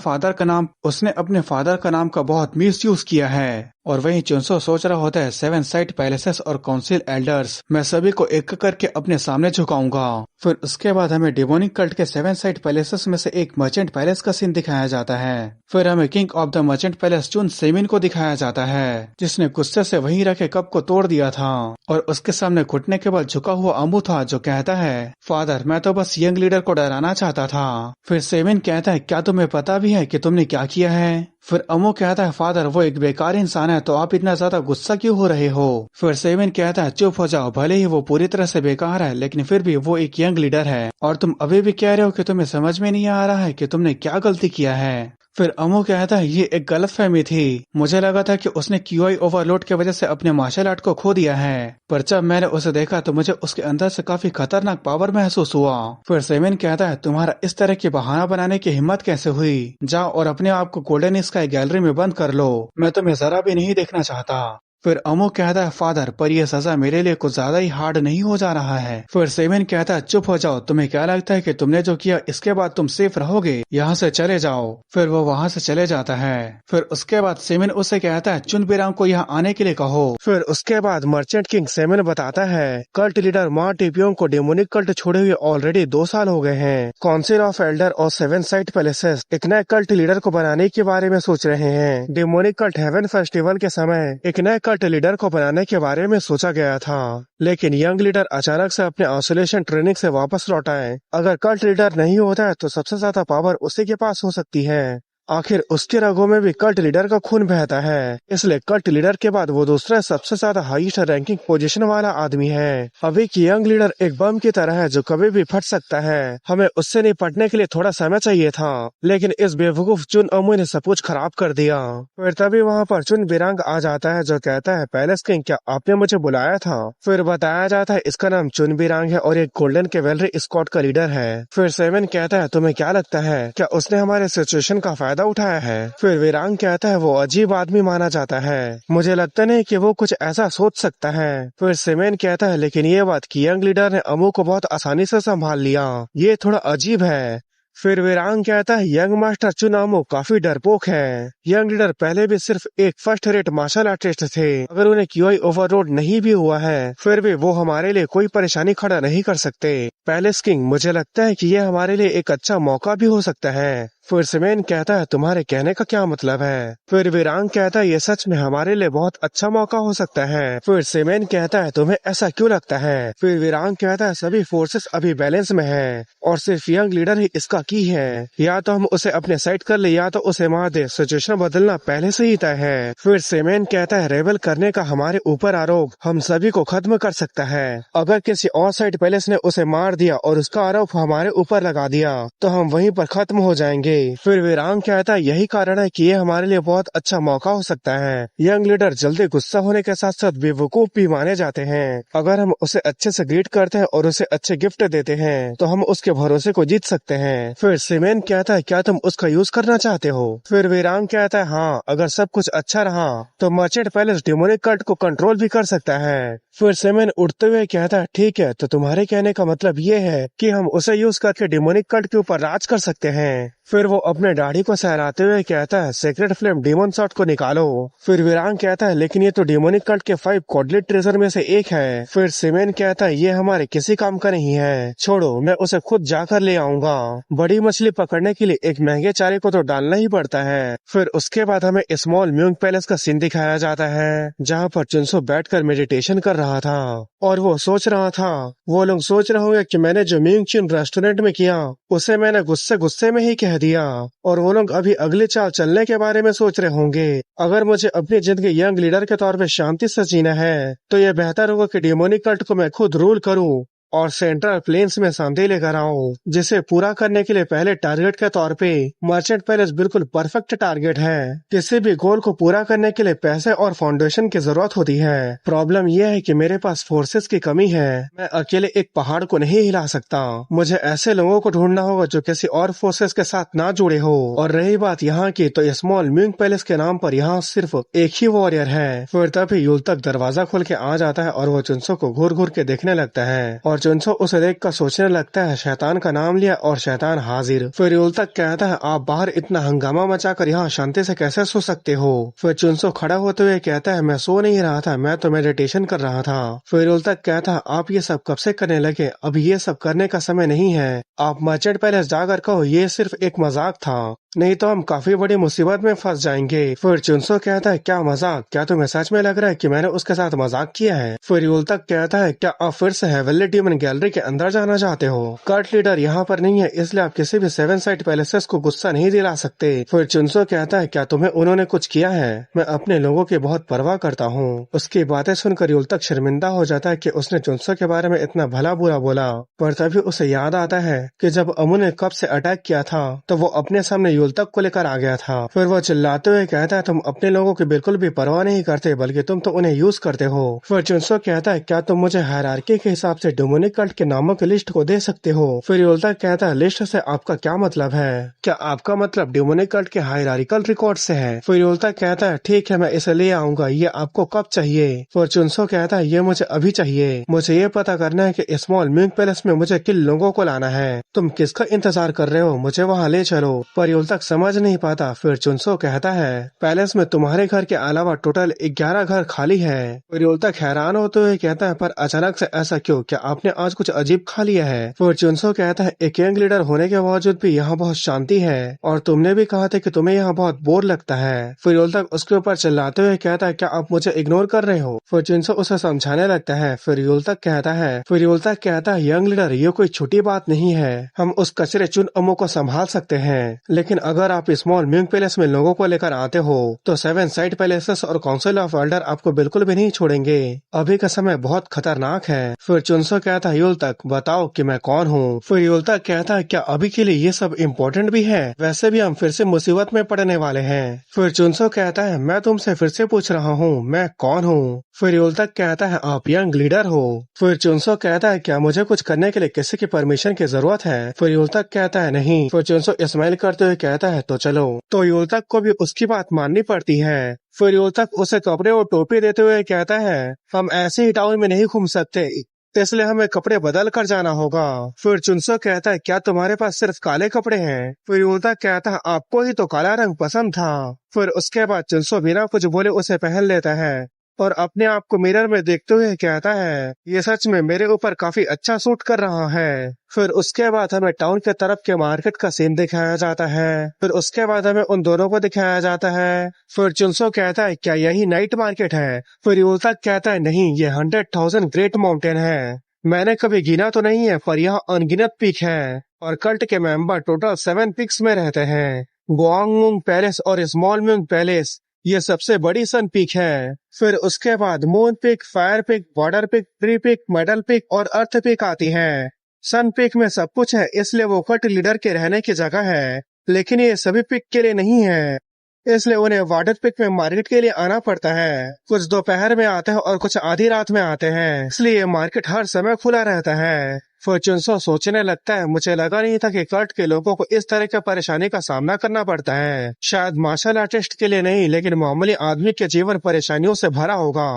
फादर का नाम का बहुत मिस यूज किया है। और वहीं चुनसो सोच रहा होता है 7 साइड पैलेसेस और काउंसिल एल्डर्स, मैं सभी को एक करके अपने सामने झुकाऊंगा। फिर उसके बाद हमें डिमोनिक कल्ट के 7 साइड पैलेसेस में से एक मर्चेंट पैलेस का सीन दिखाया जाता है। फिर हमें king of the merchant palace चुन सेमिन को दिखाया जाता है, जिसने गुस्से से वहीं रखे कप को तोड़ दिया था और उसके सामने घुटने के बल झुका हुआ अमू था, जो कहता है फादर मैं तो बस यंग लीडर को डराना चाहता था। फिर सेमिन कहता है क्या तुम्हें पता भी है कि तुमने क्या किया है। फिर अमो कहता है फादर वो एक बेकार इंसान है, तो आप इतना ज्यादा गुस्सा क्यों हो रहे हो। फिर सेविन कहता है चुप हो जाओ, भले ही वो पूरी तरह से बेकार है लेकिन फिर भी वो एक यंग लीडर है, और तुम अभी भी कह रहे हो कि तुम्हें समझ में नहीं आ रहा है कि तुमने क्या गलती किया है। फिर अमो कहता है ये एक गलतफहमी थी, मुझे लगा था कि उसने क्यूआई ओवरलोड की वजह से अपने मार्शल आर्ट को खो दिया है, पर जब मैंने उसे देखा तो मुझे उसके अंदर से काफी खतरनाक पावर महसूस हुआ। फिर सेविन कहता है तुम्हारा इस तरह की बहाना बनाने की हिम्मत कैसे हुई, जाओ और अपने आप को गोल्डन स्काई गैलरी में बंद कर लो, मैं तुम्हें जरा भी नहीं देखना चाहता। फिर अमो कहता है फादर पर यह सजा मेरे लिए कुछ ज्यादा ही हार्ड नहीं हो जा रहा है। फिर सेविन कहता है चुप हो जाओ, तुम्हें क्या लगता है कि तुमने जो किया इसके बाद तुम सेफ रहोगे, यहाँ से चले जाओ। फिर वो वहाँ से चले जाता है। फिर उसके बाद सेविन उसे कहता है चुन बिरांग को यहाँ आने के लिए कहो। फिर उसके बाद मर्चेंट किंग सेविन बताता है कल्ट लीडर माँ टिपियोंग को डेमोनिक कल्ट छोड़े हुए ऑलरेडी 2 साल हो गए हैं। काउंसिल ऑफ एल्डर और 7 साइड पैलेसेस एक नए कल्ट लीडर को बनाने के बारे में सोच रहे हैं। डेमोनिक कल्ट हेवन फेस्टिवल के समय एक नए कल्ट लीडर को बनाने के बारे में सोचा गया था, लेकिन यंग लीडर अचानक से अपने आइसोलेशन ट्रेनिंग से वापस लौटा है। अगर कल्ट लीडर नहीं होता है तो सबसे ज्यादा पावर उसी के पास हो सकती है। आखिर उसके रगों में भी कल्ट लीडर का खून बहता है, इसलिए कल्ट लीडर के बाद वो दूसरा सबसे ज्यादा हाईएस्ट रैंकिंग पोजीशन वाला आदमी है। अभी की यंग लीडर एक बम की तरह है जो कभी भी फट सकता है। हमें उससे निपटने के लिए थोड़ा समय चाहिए था, लेकिन इस बेवकूफ चुन अमू ने सब कुछ खराब कर दिया। फिर तभी वहाँ पर चुन बिरांग आ जाता है, जो कहता है पैलेस किंग क्या आपने मुझे बुलाया था। फिर बताया जाता है इसका नाम चुन बिरांग है और एक गोल्डन कैवेलरी स्क्वाड का लीडर है। फिर सेवन कहता है तुम्हें क्या लगता है क्या उसने हमारे सिचुएशन का फायदा उठाया है। फिर विरांग कहता है वो अजीब आदमी माना जाता है, मुझे लगता नहीं कि वो कुछ ऐसा सोच सकता है। फिर सेमेन कहता है लेकिन ये बात कि यंग लीडर ने अमू को बहुत आसानी से संभाल लिया, ये थोड़ा अजीब है। फिर विरांग कहता है यंग मास्टर चुन अमू काफी डरपोक है। यंग लीडर पहले भी सिर्फ एक फर्स्ट रेट मार्शल आर्टिस्ट थे, अगर उन्हें क्यूआई ओवरलोड नहीं भी हुआ है फिर भी वो हमारे लिए कोई परेशानी खड़ा नहीं कर सकते। पैलेस किंग मुझे लगता है कि ये हमारे लिए एक अच्छा मौका भी हो सकता है। फिर सिमेन कहता है तुम्हारे कहने का क्या मतलब है। फिर विरांग कहता है ये सच में हमारे लिए बहुत अच्छा मौका हो सकता है। फिर सिमेन कहता है तुम्हें ऐसा क्यों लगता है। फिर विरांग कहता है सभी फोर्सेस अभी बैलेंस में है और सिर्फ यंग लीडर ही इसका की है, या तो हम उसे अपने साइड कर ले या तो उसे मार दे, सिचुएशन बदलना पहले से ही तय है। फिर सिमेन कहता है रेबल करने का हमारे ऊपर आरोप हम सभी को खत्म कर सकता है। अगर किसी और साइड पैलेस ने उसे मार दिया और उसका आरोप हमारे ऊपर लगा दिया तो हम वहीं पर खत्म हो जाएंगे। जाएंगे। फिर वीरांग कहता है यही कारण है कि ये हमारे लिए बहुत अच्छा मौका हो सकता है। यंग लीडर जल्दी गुस्सा होने के साथ साथ बेवकूफ भी माने जाते हैं। अगर हम उसे अच्छे से ग्रीट करते हैं और उसे अच्छे गिफ्ट देते हैं तो हम उसके भरोसे को जीत सकते हैं। फिर सिमेन कहता है क्या तुम उसका यूज करना चाहते हो? फिर वीरांग कहता है हाँ, अगर सब कुछ अच्छा रहा तो मर्चेंट पैलेस डेमोनिक कल्ट को कंट्रोल भी कर सकता है। फिर सिमेन उठते हुए कहता है ठीक है, तो तुम्हारे कहने का मतलब ये है कि हम उसे यूज करके डेमोनिक कल्ट के ऊपर राज कर सकते हैं। फिर वो अपने दाढ़ी को सहराते हुए कहता है सेक्रेट फ्लेम डेमन शॉट को निकालो। फिर वीरांग कहता है लेकिन ये तो डेमोनिक कल्ट के 5 कॉडली ट्रेजर में से एक है। फिर सिमेन कहता है ये हमारे किसी काम का नहीं है, छोड़ो मैं उसे खुद जाकर ले आऊंगा। बड़ी मछली पकड़ने के लिए एक महंगे चारे को तो डालना ही पड़ता है। फिर उसके बाद हमें स्मॉल म्यूंग पैलेस का सीन दिखाया जाता है जहाँ पर चुनसो बैठकर मेडिटेशन कर रहा था और वो सोच रहा था, वो लोग सोच रहे होंगे कि मैंने जो म्यूंग चिन रेस्टोरेंट में किया उसे मैंने गुस्से में ही कह दिया और वो लोग अभी अगले चाल चलने के बारे में सोच रहे होंगे। अगर मुझे अपनी जिंदगी यंग लीडर के तौर पे शांति से जीना है तो ये बेहतर होगा कि डेमोनिक कल्ट को मैं खुद रूल करूं और सेंट्रल प्लेन्स में शांति लेकर आऊं, जिसे पूरा करने के लिए पहले टारगेट के तौर पे मर्चेंट पैलेस बिल्कुल परफेक्ट टारगेट है। किसी भी गोल को पूरा करने के लिए पैसे और फाउंडेशन की जरूरत होती है। प्रॉब्लम यह है कि मेरे पास फोर्सेस की कमी है, मैं अकेले एक पहाड़ को नहीं हिला सकता। मुझे ऐसे लोगों को ढूंढना होगा जो किसी और फोर्सेस के साथ ना जुड़े हो। और रही बात यहाँ की, तो स्मॉल म्यूंग पैलेस के नाम पर यहाँ सिर्फ एक ही वॉरियर है। फिर तभी यूल तक दरवाजा खोल के आ जाता है और वो चुनसो को घूर घूर के देखने लगता है और चुनसो उसे देखकर सोचने लगता है शैतान का नाम लिया और शैतान हाजिर। फिर यूल तक कहता है आप बाहर इतना हंगामा मचाकर यहाँ शांति से कैसे सो सकते हो? फिर चुनसो खड़ा होते हुए कहता है मैं सो नहीं रहा था, मैं तो मेडिटेशन कर रहा था। फिर यूल तक कहता है आप ये सब कब से करने लगे? अभी ये सब करने का समय नहीं है। आप मर्चेंट पैलेस जाकर कहो ये सिर्फ एक मजाक था, नहीं तो हम काफी बड़ी मुसीबत में फंस जाएंगे। फिर चुनसो कहता है क्या मजाक? क्या तुम्हें सच में लग रहा है कि मैंने उसके साथ मजाक किया है? फिर यूल तक कहता है क्या आप फिर से हेवनली डीमन गैलरी के अंदर जाना चाहते हो? कल्ट लीडर यहाँ पर नहीं है, इसलिए आप किसी भी 7 साइड पैलेसेस को गुस्सा नहीं दिला सकते। फिर चुनसो कहता है क्या तुम्हें उन्होंने कुछ किया है? मैं अपने लोगों की बहुत परवाह करता हूँ। उसकी बातें सुनकर यूल तक शर्मिंदा हो जाता है कि उसने चुनसो के बारे में इतना भला बुरा बोला। पर तभी उसे याद आता है कि जब अमू ने कब से अटैक किया था तो वो अपने सामने यूल तक को लेकर आ गया था। फिर वो चिल्लाते हुए कहता है तुम अपने लोगों की बिल्कुल भी परवाह नहीं करते, बल्कि तुम तो उन्हें यूज करते हो। फिर चुनसो कहता है क्या तुम मुझे हायरार्की के हिसाब से डेमोनिक कल्ट के नामों की लिस्ट को दे सकते हो? फिर यूल तक कहता है लिस्ट से आपका क्या मतलब है? क्या आपका मतलब डेमोनिक कल्ट के हायरार्किकल रिकॉर्ड से है? फिर यूल तक कहता है ठीक है मैं इसे ले आऊंगा, ये आपको कब चाहिए? फिर चुनसो कहता है ये मुझे अभी चाहिए, मुझे ये पता करना है कि स्मॉल म्यूंग पैलेस में मुझे किन लोगों को लाना है। तुम किसका इंतजार कर रहे हो? मुझे वहाँ ले चलो। पर यूल तक समझ नहीं पाता। फिर चुनसो कहता है पैलेस में तुम्हारे घर के अलावा टोटल 11 घर खाली है। फिर यूल तक हैरान होते हुए कहता है पर अचानक से ऐसा क्यों? क्या आपने आज कुछ अजीब खा लिया है? फिर चुनसो कहता है एक यंग लीडर होने के बावजूद भी यहाँ बहुत शांति है और तुमने भी कहा था कि तुम्हें यहाँ बहुत बोर लगता है। फिर यूल तक उसके ऊपर चिल्लाते हुए कहता है क्या आप मुझे इग्नोर कर रहे हो? फिर चुनसो उसे समझाने लगता है। फिर यूल तक कहता है यंग लीडर ये कोई छोटी बात नहीं है, हम उस कचरे चुन अमो को संभाल सकते हैं, लेकिन अगर आप स्मॉल म्यूंग पैलेस में लोगों को लेकर आते हो तो 7 साइड पैलेसेस और काउंसिल ऑफ एल्डर आपको बिल्कुल भी नहीं छोड़ेंगे। अभी का समय बहुत खतरनाक है। फिर चुनसो कहता है यूल तक बताओ कि मैं कौन हूँ? फिर यूल तक कहता है क्या अभी के लिए ये सब इम्पोर्टेंट भी है? वैसे भी हम फिर से मुसीबत में पड़ने वाले हैं। फिर चुनसो कहता है मैं तुमसे फिर से पूछ रहा हूँ मैं कौन हूँ? फिर यूल तक कहता है आप यंग लीडर हो। फिर चुनसो कहता है क्या मुझे कुछ करने के लिए किसी की परमिशन की जरूरत है? फिर यूल तक कहता है नहीं। फिर चुनसो स्माइल करते हुए कहता है तो चलो। तो यूल तक को भी उसकी बात माननी पड़ती है। फिर यूल तक उसे कपड़े और टोपी देते हुए कहता है हम ऐसे ही टाउन में नहीं घूम सकते, इसलिए हमें कपड़े बदल कर जाना होगा। फिर चुनसो कहता है क्या तुम्हारे पास सिर्फ काले कपड़े हैं? फिर यूल तक कहता है आपको ही तो काला रंग पसंद था। फिर उसके बाद चुनसो बिना कुछ बोले उसे पहन लेता है और अपने आप को मिरर में देखते हुए कहता है ये सच में मेरे ऊपर काफी अच्छा सूट कर रहा है। फिर उसके बाद हमें टाउन के तरफ के मार्केट का सीन दिखाया जाता है। फिर उसके बाद हमें उन दोनों को दिखाया जाता है। फिर चुनसो कहता है क्या यही नाइट मार्केट है? फिर यूल तक कहता है नहीं, ये 100,000 ग्रेट माउंटेन है, मैंने कभी गिना तो नहीं है पर यहाँ अनगिनत पीक है और कल्ट के मेंबर टोटल 7 पीक्स में रहते हैं। गुआंगमुंग पैलेस और स्मॉल म्यूंग पैलेस ये सबसे बड़ी सन पीक है। फिर उसके बाद moon peak, fire peak, water peak, tree peak, metal peak और अर्थ पीक आती है। सन पीक में सब कुछ है, इसलिए वो कल्ट लीडर के रहने की जगह है। लेकिन ये सभी पिक के लिए नहीं है, इसलिए उन्हें वाटर पिक में मार्केट के लिए आना पड़ता है। कुछ दोपहर में आते हैं और कुछ आधी रात में आते हैं, इसलिए मार्केट हर समय खुला रहता है। फॉर्च्यूनसो सोचने लगता है, मुझे लगा नहीं था कि कर्ट के लोगों को इस तरह की परेशानी का सामना करना पड़ता है। शायद मार्शल आर्टिस्ट के लिए नहीं, लेकिन मामूली आदमी के जीवन परेशानियों से भरा होगा।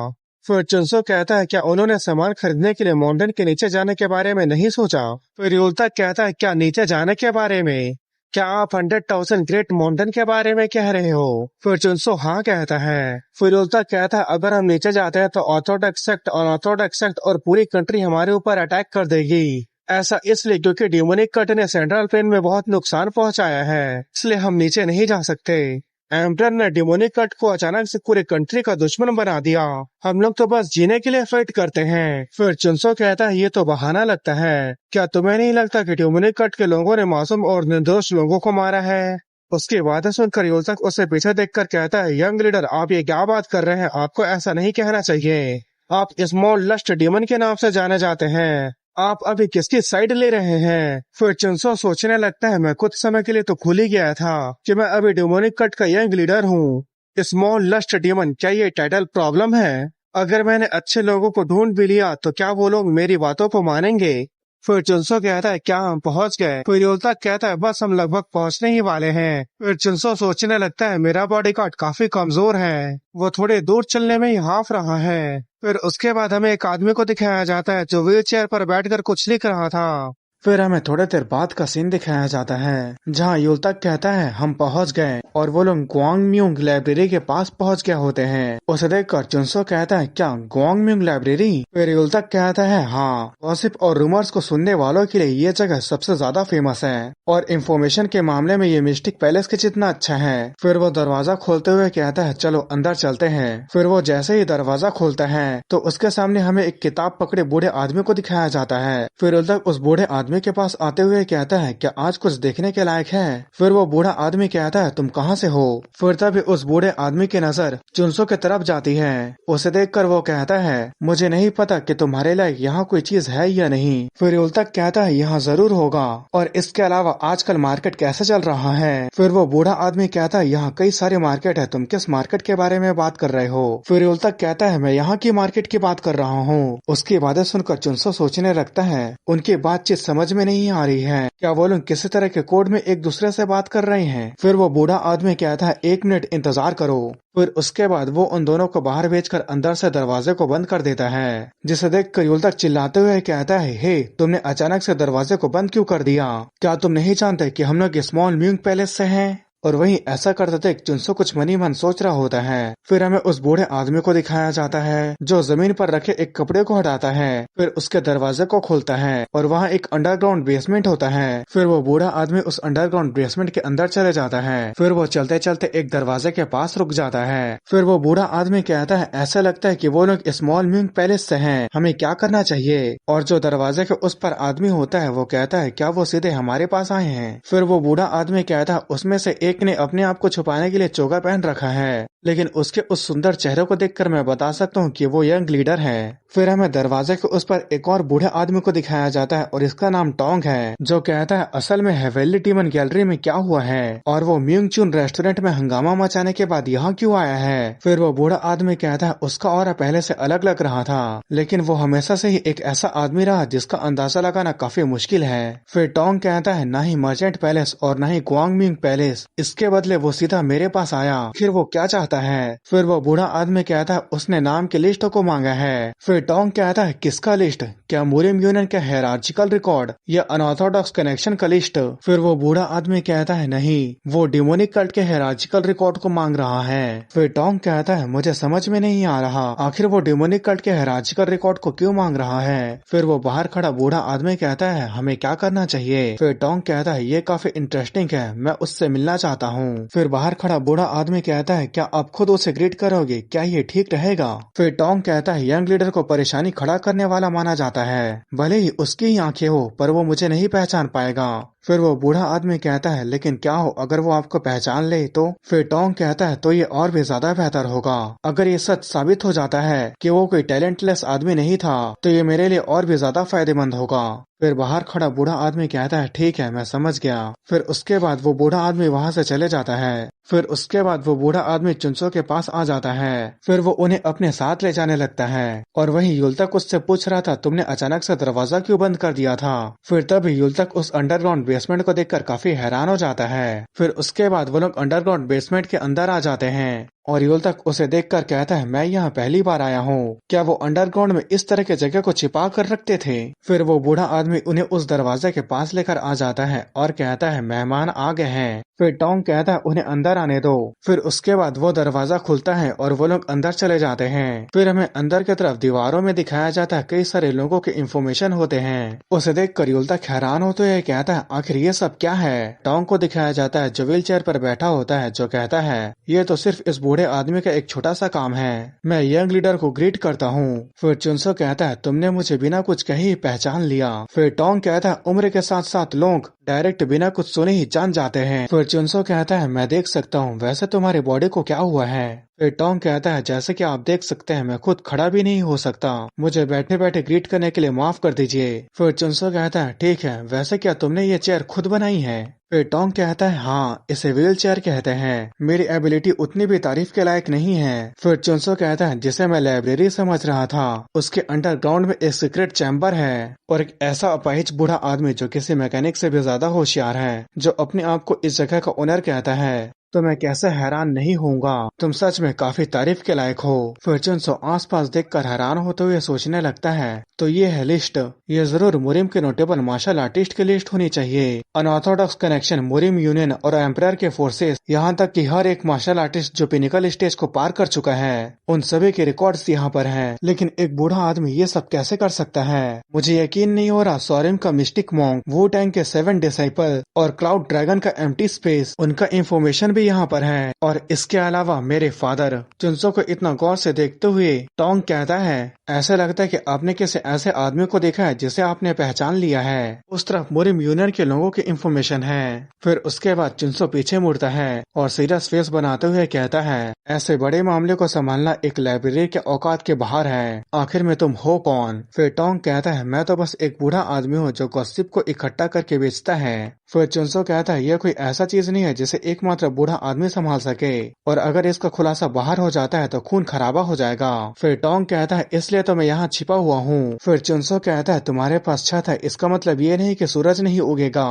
फॉर्च्यूनसो कहता है, क्या उन्होंने सामान खरीदने के लिए माउंटेन के नीचे जाने के बारे में नहीं सोचा? फिर यूल्ता कहता है, क्या नीचे जाने के बारे में? क्या आप 100,000 ग्रेट माउंटेन के बारे में कह रहे हो? फॉर्च्यूनसो हाँ कहता है। फिर यूल्ता कहता है, अगर हम नीचे जाते हैं तो ऑर्थोडॉक्स सेक्ट और अनऑर्थोडॉक्स सेक्ट और पूरी कंट्री हमारे ऊपर अटैक कर देगी। ऐसा इसलिए क्योंकि डेमोनिक कट ने सेंट्रल प्लेन में बहुत नुकसान पहुंचाया है, इसलिए हम नीचे नहीं जा सकते। एम्परर ने डेमोनिक कट को अचानक से पूरे कंट्री का दुश्मन बना दिया। हम लोग तो बस जीने के लिए फाइट करते हैं। फिर चुनसो कहता है, ये तो बहाना लगता है। क्या तुम्हें नहीं लगता कि डेमोनिक कट के लोगों ने मासूम और निर्दोष लोगों को मारा है? उसकी बातें सुनकर योल्तक उसे पीछे देखकर कहता है, यंग लीडर, आप ये क्या बात कर रहे हैं? आपको ऐसा नहीं कहना चाहिए। आप स्मॉल लस्ट डेमन के नाम से जाने जाते हैं। आप अभी किसकी साइड ले रहे हैं? फिर चुनसो सोचने लगता है, मैं कुछ समय के लिए तो भूल ही गया था कि मैं अभी डेमोनिक कट का यंग लीडर हूँ। स्मॉल लस्ट डेमन, क्या ये टाइटल प्रॉब्लम है? अगर मैंने अच्छे लोगों को ढूंढ भी लिया तो क्या वो लोग मेरी बातों को मानेंगे? फिर चुनसो कहता है, क्या हम पहुंच गए? फिर योल्ता कहता है, बस हम लगभग पहुंचने ही वाले हैं। फिर चुनसो सोचने लगता है, मेरा बॉडीगार्ड काफी कमजोर है, वो थोड़े दूर चलने में ही हाफ रहा है। फिर उसके बाद हमें एक आदमी को दिखाया जाता है जो व्हील चेयर पर बैठकर कुछ लिख रहा था। फिर हमें थोड़ी देर बाद का सीन दिखाया जाता है जहाँ युल्तक कहता है, हम पहुंच गए, और वो लोग ग्वांगम्यूंग लाइब्रेरी के पास पहुंच गए होते हैं। उसे देखकर चुनसो कहता है, क्या ग्वांगम्यूंग लाइब्रेरी? फिर युल्तक कहता है, हाँ, गॉसिप और रूमर्स को सुनने वालों के लिए ये जगह सबसे ज्यादा फेमस है, और इन्फॉर्मेशन के मामले में ये मिस्टिक पैलेस के जितना अच्छा है। फिर वो दरवाजा खोलते हुए कहता है, चलो अंदर चलते हैं। फिर वो जैसे ही दरवाजा खोलता है तो उसके सामने हमें एक किताब पकड़े बूढ़े आदमी को दिखाया जाता है। फिर युल्तक उस बूढ़े आदमी के पास आते हुए कहता है, क्या आज कुछ देखने के लायक है? फिर वो बूढ़ा आदमी कहता है, तुम कहाँ से हो? फिर तभी उस बूढ़े आदमी की नजर चुनसो की तरफ जाती है। उसे देखकर वो कहता है, मुझे नहीं पता कि तुम्हारे लायक यहाँ कोई चीज है या नहीं। फिर युल्तक कहता है, यहाँ जरूर होगा, और इसके अलावा आजकल मार्केट कैसा चल रहा है? फिर वो बूढ़ा आदमी कहता है, यहाँ कई सारे मार्केट है, तुम किस मार्केट के बारे में बात कर रहे हो? फिर युल्तक कहता है, मैं यहाँ की मार्केट की बात कर रहा हूँ। उसकी बातें सुनकर चुनसो सोचने लगता है, उनकी बातचीत समझ में नहीं आ रही है, क्या वो लोग किसी तरह के कोड में एक दूसरे से बात कर रहे हैं? फिर वो बूढ़ा आदमी कहता है, 1 मिनट इंतजार करो। फिर उसके बाद वो उन दोनों को बाहर भेजकर अंदर से दरवाजे को बंद कर देता है, जिसे देखकर युल्तक चिल्लाते हुए कहता है, हे, तुमने अचानक से दरवाजे को बंद क्यों कर दिया? क्या तुम नहीं जानते कि हम लोग स्मॉल म्यूंग पैलेस से हैं? और वहीं ऐसा करते देख चुनसो कुछ मनी मन सोच रहा होता है। फिर हमें उस बूढ़े आदमी को दिखाया जाता है जो जमीन पर रखे एक कपड़े को हटाता है, फिर उसके दरवाजे को खोलता है और वहाँ एक अंडरग्राउंड बेसमेंट होता है। फिर वो बूढ़ा आदमी उस अंडरग्राउंड बेसमेंट के अंदर चले जाता है। फिर वो चलते चलते एक दरवाजे के पास रुक जाता है। फिर वो बूढ़ा आदमी कहता है, ऐसा लगता है कि वो लोग स्मॉल म्यूंग पैलेस से हैं, हमें क्या करना चाहिए? और जो दरवाजे के उस पर आदमी होता है वो कहता है, क्या वो सीधे हमारे पास आए हैं? फिर वो बूढ़ा आदमी कहता है, उसमें से एक ने अपने आप को छुपाने के लिए चोगा पहन रखा है, लेकिन उसके उस सुंदर चेहरे को देखकर मैं बता सकता हूँ कि वो यंग लीडर है। फिर हमें दरवाजे के उस पर एक और बूढ़े आदमी को दिखाया जाता है और इसका नाम टोंग है, जो कहता है, असल में हेवेली टीमन गैलरी में क्या हुआ है और वो म्यूंग चून रेस्टोरेंट में हंगामा मचाने के बाद यहाँ क्यों आया है? फिर वो बूढ़ा आदमी कहता है, उसका ऑरा पहले से अलग लग रहा था, लेकिन वो हमेशा से ही एक ऐसा आदमी रहा जिसका अंदाजा लगाना काफी मुश्किल है। फिर टोंग कहता है, न ही मर्चेंट पैलेस और न ही ग्वांगम्यूंग पैलेस, इसके बदले वो सीधा मेरे पास आया। फिर वो क्या चाहता है? फिर वो बूढ़ा आदमी कहता है, उसने नाम की लिस्ट को मांगा है। फिर टोंग कहता है, किसका लिस्ट? क्या मूरियम यूनियन का हेरार्चिकल रिकॉर्ड या अनऑर्थोडॉक्स कनेक्शन का लिस्ट? फिर वो बूढ़ा आदमी कहता है, नहीं, वो डिमोनिक कल्ट के हेरार्चिकल रिकॉर्ड को मांग रहा है। फिर टोंग कहता है, मुझे समझ में नहीं आ रहा, आखिर वो डिमोनिक कल्ट के हेरार्चिकल रिकॉर्ड को क्यों मांग रहा है? फिर वो बाहर खड़ा बूढ़ा आदमी कहता है, हमें क्या करना चाहिए? फिर टोंग कहता है, ये काफी इंटरेस्टिंग है, मैं उससे मिलना चाहता हूँ। फिर बाहर खड़ा बूढ़ा आदमी कहता है, क्या आप खुद उसे ग्रीट करोगे? क्या ये ठीक रहेगा? फिर टोंग कहता है, यंग लीडर को परेशानी खड़ा करने वाला माना जाता है, भले ही उसकी ही आंखें हो, पर वो मुझे नहीं पहचान पाएगा। फिर वो बूढ़ा आदमी कहता है, लेकिन क्या हो अगर वो आपको पहचान ले तो? फिर टोंग कहता है, तो ये और भी ज्यादा बेहतर होगा। अगर ये सच साबित हो जाता है कि वो कोई टैलेंटलेस आदमी नहीं था तो ये मेरे लिए और भी ज्यादा फायदेमंद होगा। फिर बाहर खड़ा बूढ़ा आदमी कहता है ठीक है मैं समझ गया। फिर उसके बाद वो बूढ़ा आदमी वहां से चले जाता है। फिर उसके बाद वो बूढ़ा आदमी चुनसो के पास आ जाता है। फिर वो उन्हें अपने साथ ले जाने लगता है और वहीं युलतक उससे पूछ रहा था तुमने अचानक से दरवाजा क्यों बंद कर दिया था। फिर तभी युलतक उस अंडरग्राउंड बेसमेंट को देखकर काफी हैरान हो जाता है। फिर उसके बाद वो लोग अंडरग्राउंड बेसमेंट के अंदर आ जाते हैं और युलतक उसे देखकर कहता है मैं यहाँ पहली बार आया हूँ, क्या वो अंडरग्राउंड में इस तरह के जगह को छिपा कर रखते थे। फिर वो बूढ़ा आदमी उन्हें उस दरवाजे के पास लेकर आ जाता है और कहता है मेहमान आ गए हैं। फिर टॉम कहता है उन्हें अंदर आने दो। फिर उसके बाद वो दरवाजा खुलता है और वो लोग अंदर चले जाते हैं। फिर हमें अंदर की तरफ दीवारों में दिखाया जाता है कई सारे लोगों के इंफॉर्मेशन होते हैं। उसे देखकर युलतक हैरान होते हुए कहता है आखिर ये सब क्या है। टॉम को दिखाया जाता है जो व्हील चेयर पर बैठा होता है, जो कहता है ये तो सिर्फ इस बूढ़े आदमी का एक छोटा सा काम है, मैं यंग लीडर को ग्रीट करता हूँ। फिर चुनसो कहता है तुमने मुझे बिना कुछ कहे ही पहचान लिया। फिर टॉम कहता है उम्र के साथ साथ लोग डायरेक्ट बिना कुछ सुने ही जान जाते हैं। फिर चुनसो कहता है मैं देख सकता हूँ, वैसे तुम्हारी बॉडी को क्या हुआ है। फिर टॉम कहता है जैसे कि आप देख सकते हैं मैं खुद खड़ा भी नहीं हो सकता, मुझे बैठे बैठे ग्रीट करने के लिए माफ कर दीजिए। फिर चुनसो कहता है ठीक है, वैसे क्या तुमने ये चेयर खुद बनाई है। फिर टॉम कहता है हाँ, इसे व्हील चेयर कहते हैं, मेरी एबिलिटी उतनी भी तारीफ के लायक नहीं है। फिर चुनसो कहता है जिसे मैं लाइब्रेरी समझ रहा था उसके अंडरग्राउंड में एक सीक्रेट चैम्बर है और एक ऐसा अपाहिज बूढ़ा आदमी जो किसी मैकेनिक से भी ज्यादा होशियार है, जो अपने आप को इस जगह का ओनर कहता है, तो मैं कैसे हैरान नहीं होऊंगा, तुम सच में काफी तारीफ के लायक हो। फिर चुनसो आसपास देखकर हैरान होते हुए सोचने लगता है तो ये है लिस्ट, ये जरूर मुरिम के नोटेबल मार्शल आर्टिस्ट की लिस्ट होनी चाहिए। अनऑर्थोडॉक्स कनेक्शन, मुरिम यूनियन और एम्पायर के फोर्सेस, यहाँ तक कि हर एक मार्शल आर्टिस्ट जो पिनिकल स्टेज को पार कर चुका है, उन सभी के रिकॉर्ड्स यहाँ पर हैं। लेकिन एक बूढ़ा आदमी ये सब कैसे कर सकता है। मुझे यकीन नहीं हो रहा। सॉरिम का मिस्टिक मॉन्क, वू टैंग के 7 डिसाइपल और क्लाउड ड्रैगन का एम्प्टी स्पेस, उनका इंफॉर्मेशन भी यहाँ पर है। और इसके अलावा मेरे फादर। चुनसो को इतना गौर से देखते हुए टोंग कहता है ऐसा लगता है कि आपने किसी ऐसे आदमी को देखा है जिसे आपने पहचान लिया है। उस तरफ मुरिम यूनियन के लोगों की इंफॉर्मेशन है। फिर उसके बाद चुनसो पीछे मुड़ता है और सीरियस फेस बनाते हुए कहता है ऐसे बड़े मामले को संभालना एक लाइब्रेरी के औकात के बाहर है, आखिर में तुम हो कौन। फिर टोंग कहता है मैं तो बस एक बूढ़ा आदमी हूँ जो गॉसिप को इकट्ठा करके बेचता है। फिर चुनसो कहता है यह कोई ऐसा चीज नहीं है जिसे एकमात्र बूढ़ा आदमी संभाल सके, और अगर इसका खुलासा बाहर हो जाता है तो खून खराबा हो जाएगा। फिर टोंग कहता है इसलिए तो मैं यहाँ छिपा हुआ हूँ। फिर चुनसो कहता है तुम्हारे पास छत है, इसका मतलब ये नहीं कि सूरज नहीं उगेगा।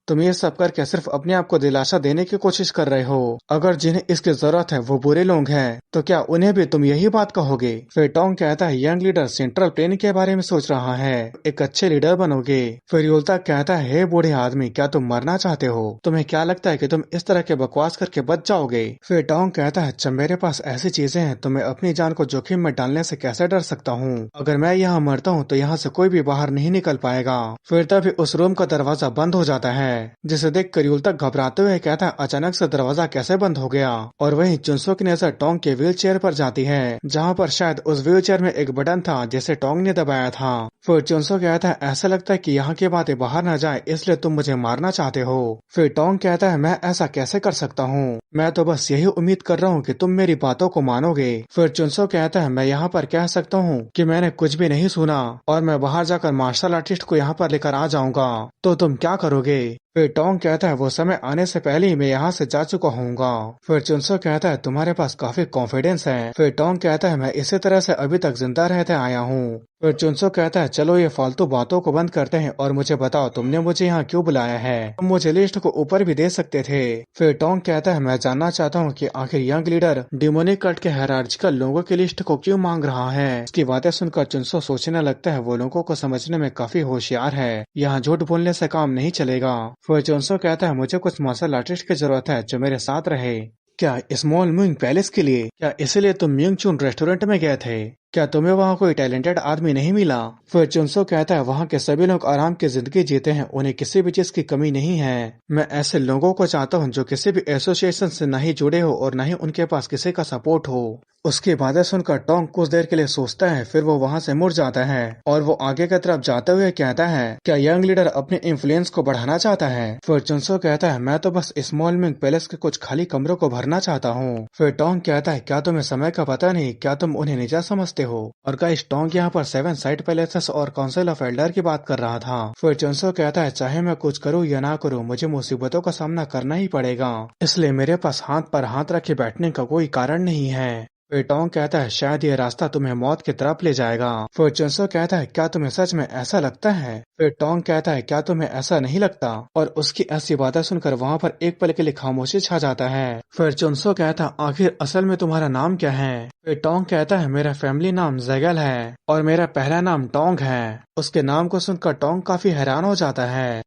तुम ये सब करके सिर्फ अपने आप को दिलासा देने की कोशिश कर रहे हो। अगर जिन्हें इसकी जरूरत है वो बुरे लोग हैं, तो क्या उन्हें भी तुम यही बात कहोगे। फिर टोंग कहता है यंग लीडर सेंट्रल प्लेन के बारे में सोच रहा है, एक अच्छे लीडर बनोगे। फिर युलता कहता है हे बूढ़े आदमी, क्या तुम मरना चाहते हो। तुम्हें क्या लगता है कि तुम इस तरह के बकवास करके बच जाओगे। फिर टोंग कहता है जब मेरे पास ऐसी चीजें हैं तो मैं अपनी जान को जोखिम में डालने से कैसे डर सकता हूँ। अगर मैं यहाँ मरता हूँ तो यहाँ से कोई भी बाहर नहीं निकल पाएगा। फिर तभी उस रूम का दरवाजा बंद हो जाता है, जिसे देखकर युलतक घबराते हुए कहता है अचानक से दरवाजा कैसे बंद हो गया। और वहीं चुनसो की नजर टोंग के व्हील चेयर पर जाती है, जहाँ पर शायद उस व्हील चेयर में एक बटन था जिसे टोंग ने दबाया था। फिर चुनसो कहता है ऐसा लगता है कि यहाँ की बातें बाहर न जाए, इसलिए तुम मुझे मारना चाहते हो। फिर टोंग कहता है मैं ऐसा कैसे कर सकता हूँ, मैं तो बस यही उम्मीद कर रहा हूँ कि तुम मेरी बातों को मानोगे। फिर चुनसो कहता है मैं यहाँ पर कह सकता हूँ कि मैंने कुछ भी नहीं सुना और मैं बाहर जाकर मार्शल आर्टिस्ट को यहाँ पर लेकर आ जाऊंगा, तो तुम क्या करोगे। फिर टोंग कहता है वो समय आने से पहले ही मैं यहाँ से जा चुका हूँगा। फिर चुनसो कहता है तुम्हारे पास काफी कॉन्फिडेंस है। फिर टोंग कहता है मैं इसी तरह से अभी तक जिंदा रहते आया हूँ। फिर चुनसो कहता है चलो ये फालतू बातों को बंद करते हैं और मुझे बताओ तुमने मुझे यहाँ क्यों बुलाया है, तुम मुझे लिस्ट को ऊपर भी दे सकते थे। फिर टोंग कहता है मैं जानना चाहता हूँ कि आखिर यंग लीडर डिमोनिक कल्ट के हायरार्चिकल लोगों की लिस्ट को क्यों मांग रहा है। इसकी बातें सुनकर चुनसो सोचने लगता है वो लोगों को समझने में काफी होशियार है, यहाँ झूठ बोलने से काम नहीं चलेगा। फिर चुनसो कहता है मुझे कुछ मार्शल आर्टिस्ट की जरूरत है जो मेरे साथ रहे। क्या स्मॉल म्यूंग पैलेस के लिए, क्या इसलिए तुम म्यूंग चून रेस्टोरेंट में गए थे, क्या तुम्हें वहाँ कोई टैलेंटेड आदमी नहीं मिला। फिर चुनसो कहता है वहाँ के सभी लोग आराम की जिंदगी जीते हैं, उन्हें किसी भी चीज की कमी नहीं है। मैं ऐसे लोगों को चाहता हूँ जो किसी भी एसोसिएशन से नहीं जुड़े हो और न ही उनके पास किसी का सपोर्ट हो। उसकी बातें सुनकर टोंग कुछ देर के लिए सोचता है, फिर वो वहाँ से मुड़ जाता है और वो आगे की तरफ जाते हुए कहता है, क्या यंग लीडर अपने इन्फ्लुएंस को बढ़ाना चाहता है? फिर चुनसो कहता है, मैं तो बस स्मॉल मिंग पैलेस के कुछ खाली कमरों को भरना चाहता हूँ। फिर टोंग कहता है, क्या तुम्हें समय का पता नहीं? क्या तुम उन्हें नीचा समझते हो? और गाइस, टोंग यहाँ पर 7 साइड पैलेसेस और काउंसिल ऑफ एल्डर की बात कर रहा था। फिर चुनसो कहता है, चाहे मैं कुछ करूँ या ना करूँ, मुझे मुसीबतों का सामना करना ही पड़ेगा, इसलिए मेरे पास हाथ पर हाथ रखे बैठने का कोई कारण नहीं है। फिर टोंग कहता है, शायद ये रास्ता तुम्हें मौत की तरफ ले जाएगा। फिर चुनसो कहता है, क्या तुम्हें सच में ऐसा लगता है? फिर टोंग कहता है, क्या तुम्हें ऐसा नहीं लगता? और उसकी ऐसी बातें सुनकर वहाँ पर एक पल के लिए खामोशी छा जाता है। फिर चुनसो कहता है, आखिर असल में तुम्हारा नाम क्या है? फिर टोंग कहता है, मेरा फैमिली नाम ज़ेगल है और मेरा पहला नाम टोंग है। उसके नाम को सुनकर टोंग काफी हैरान हो जाता है।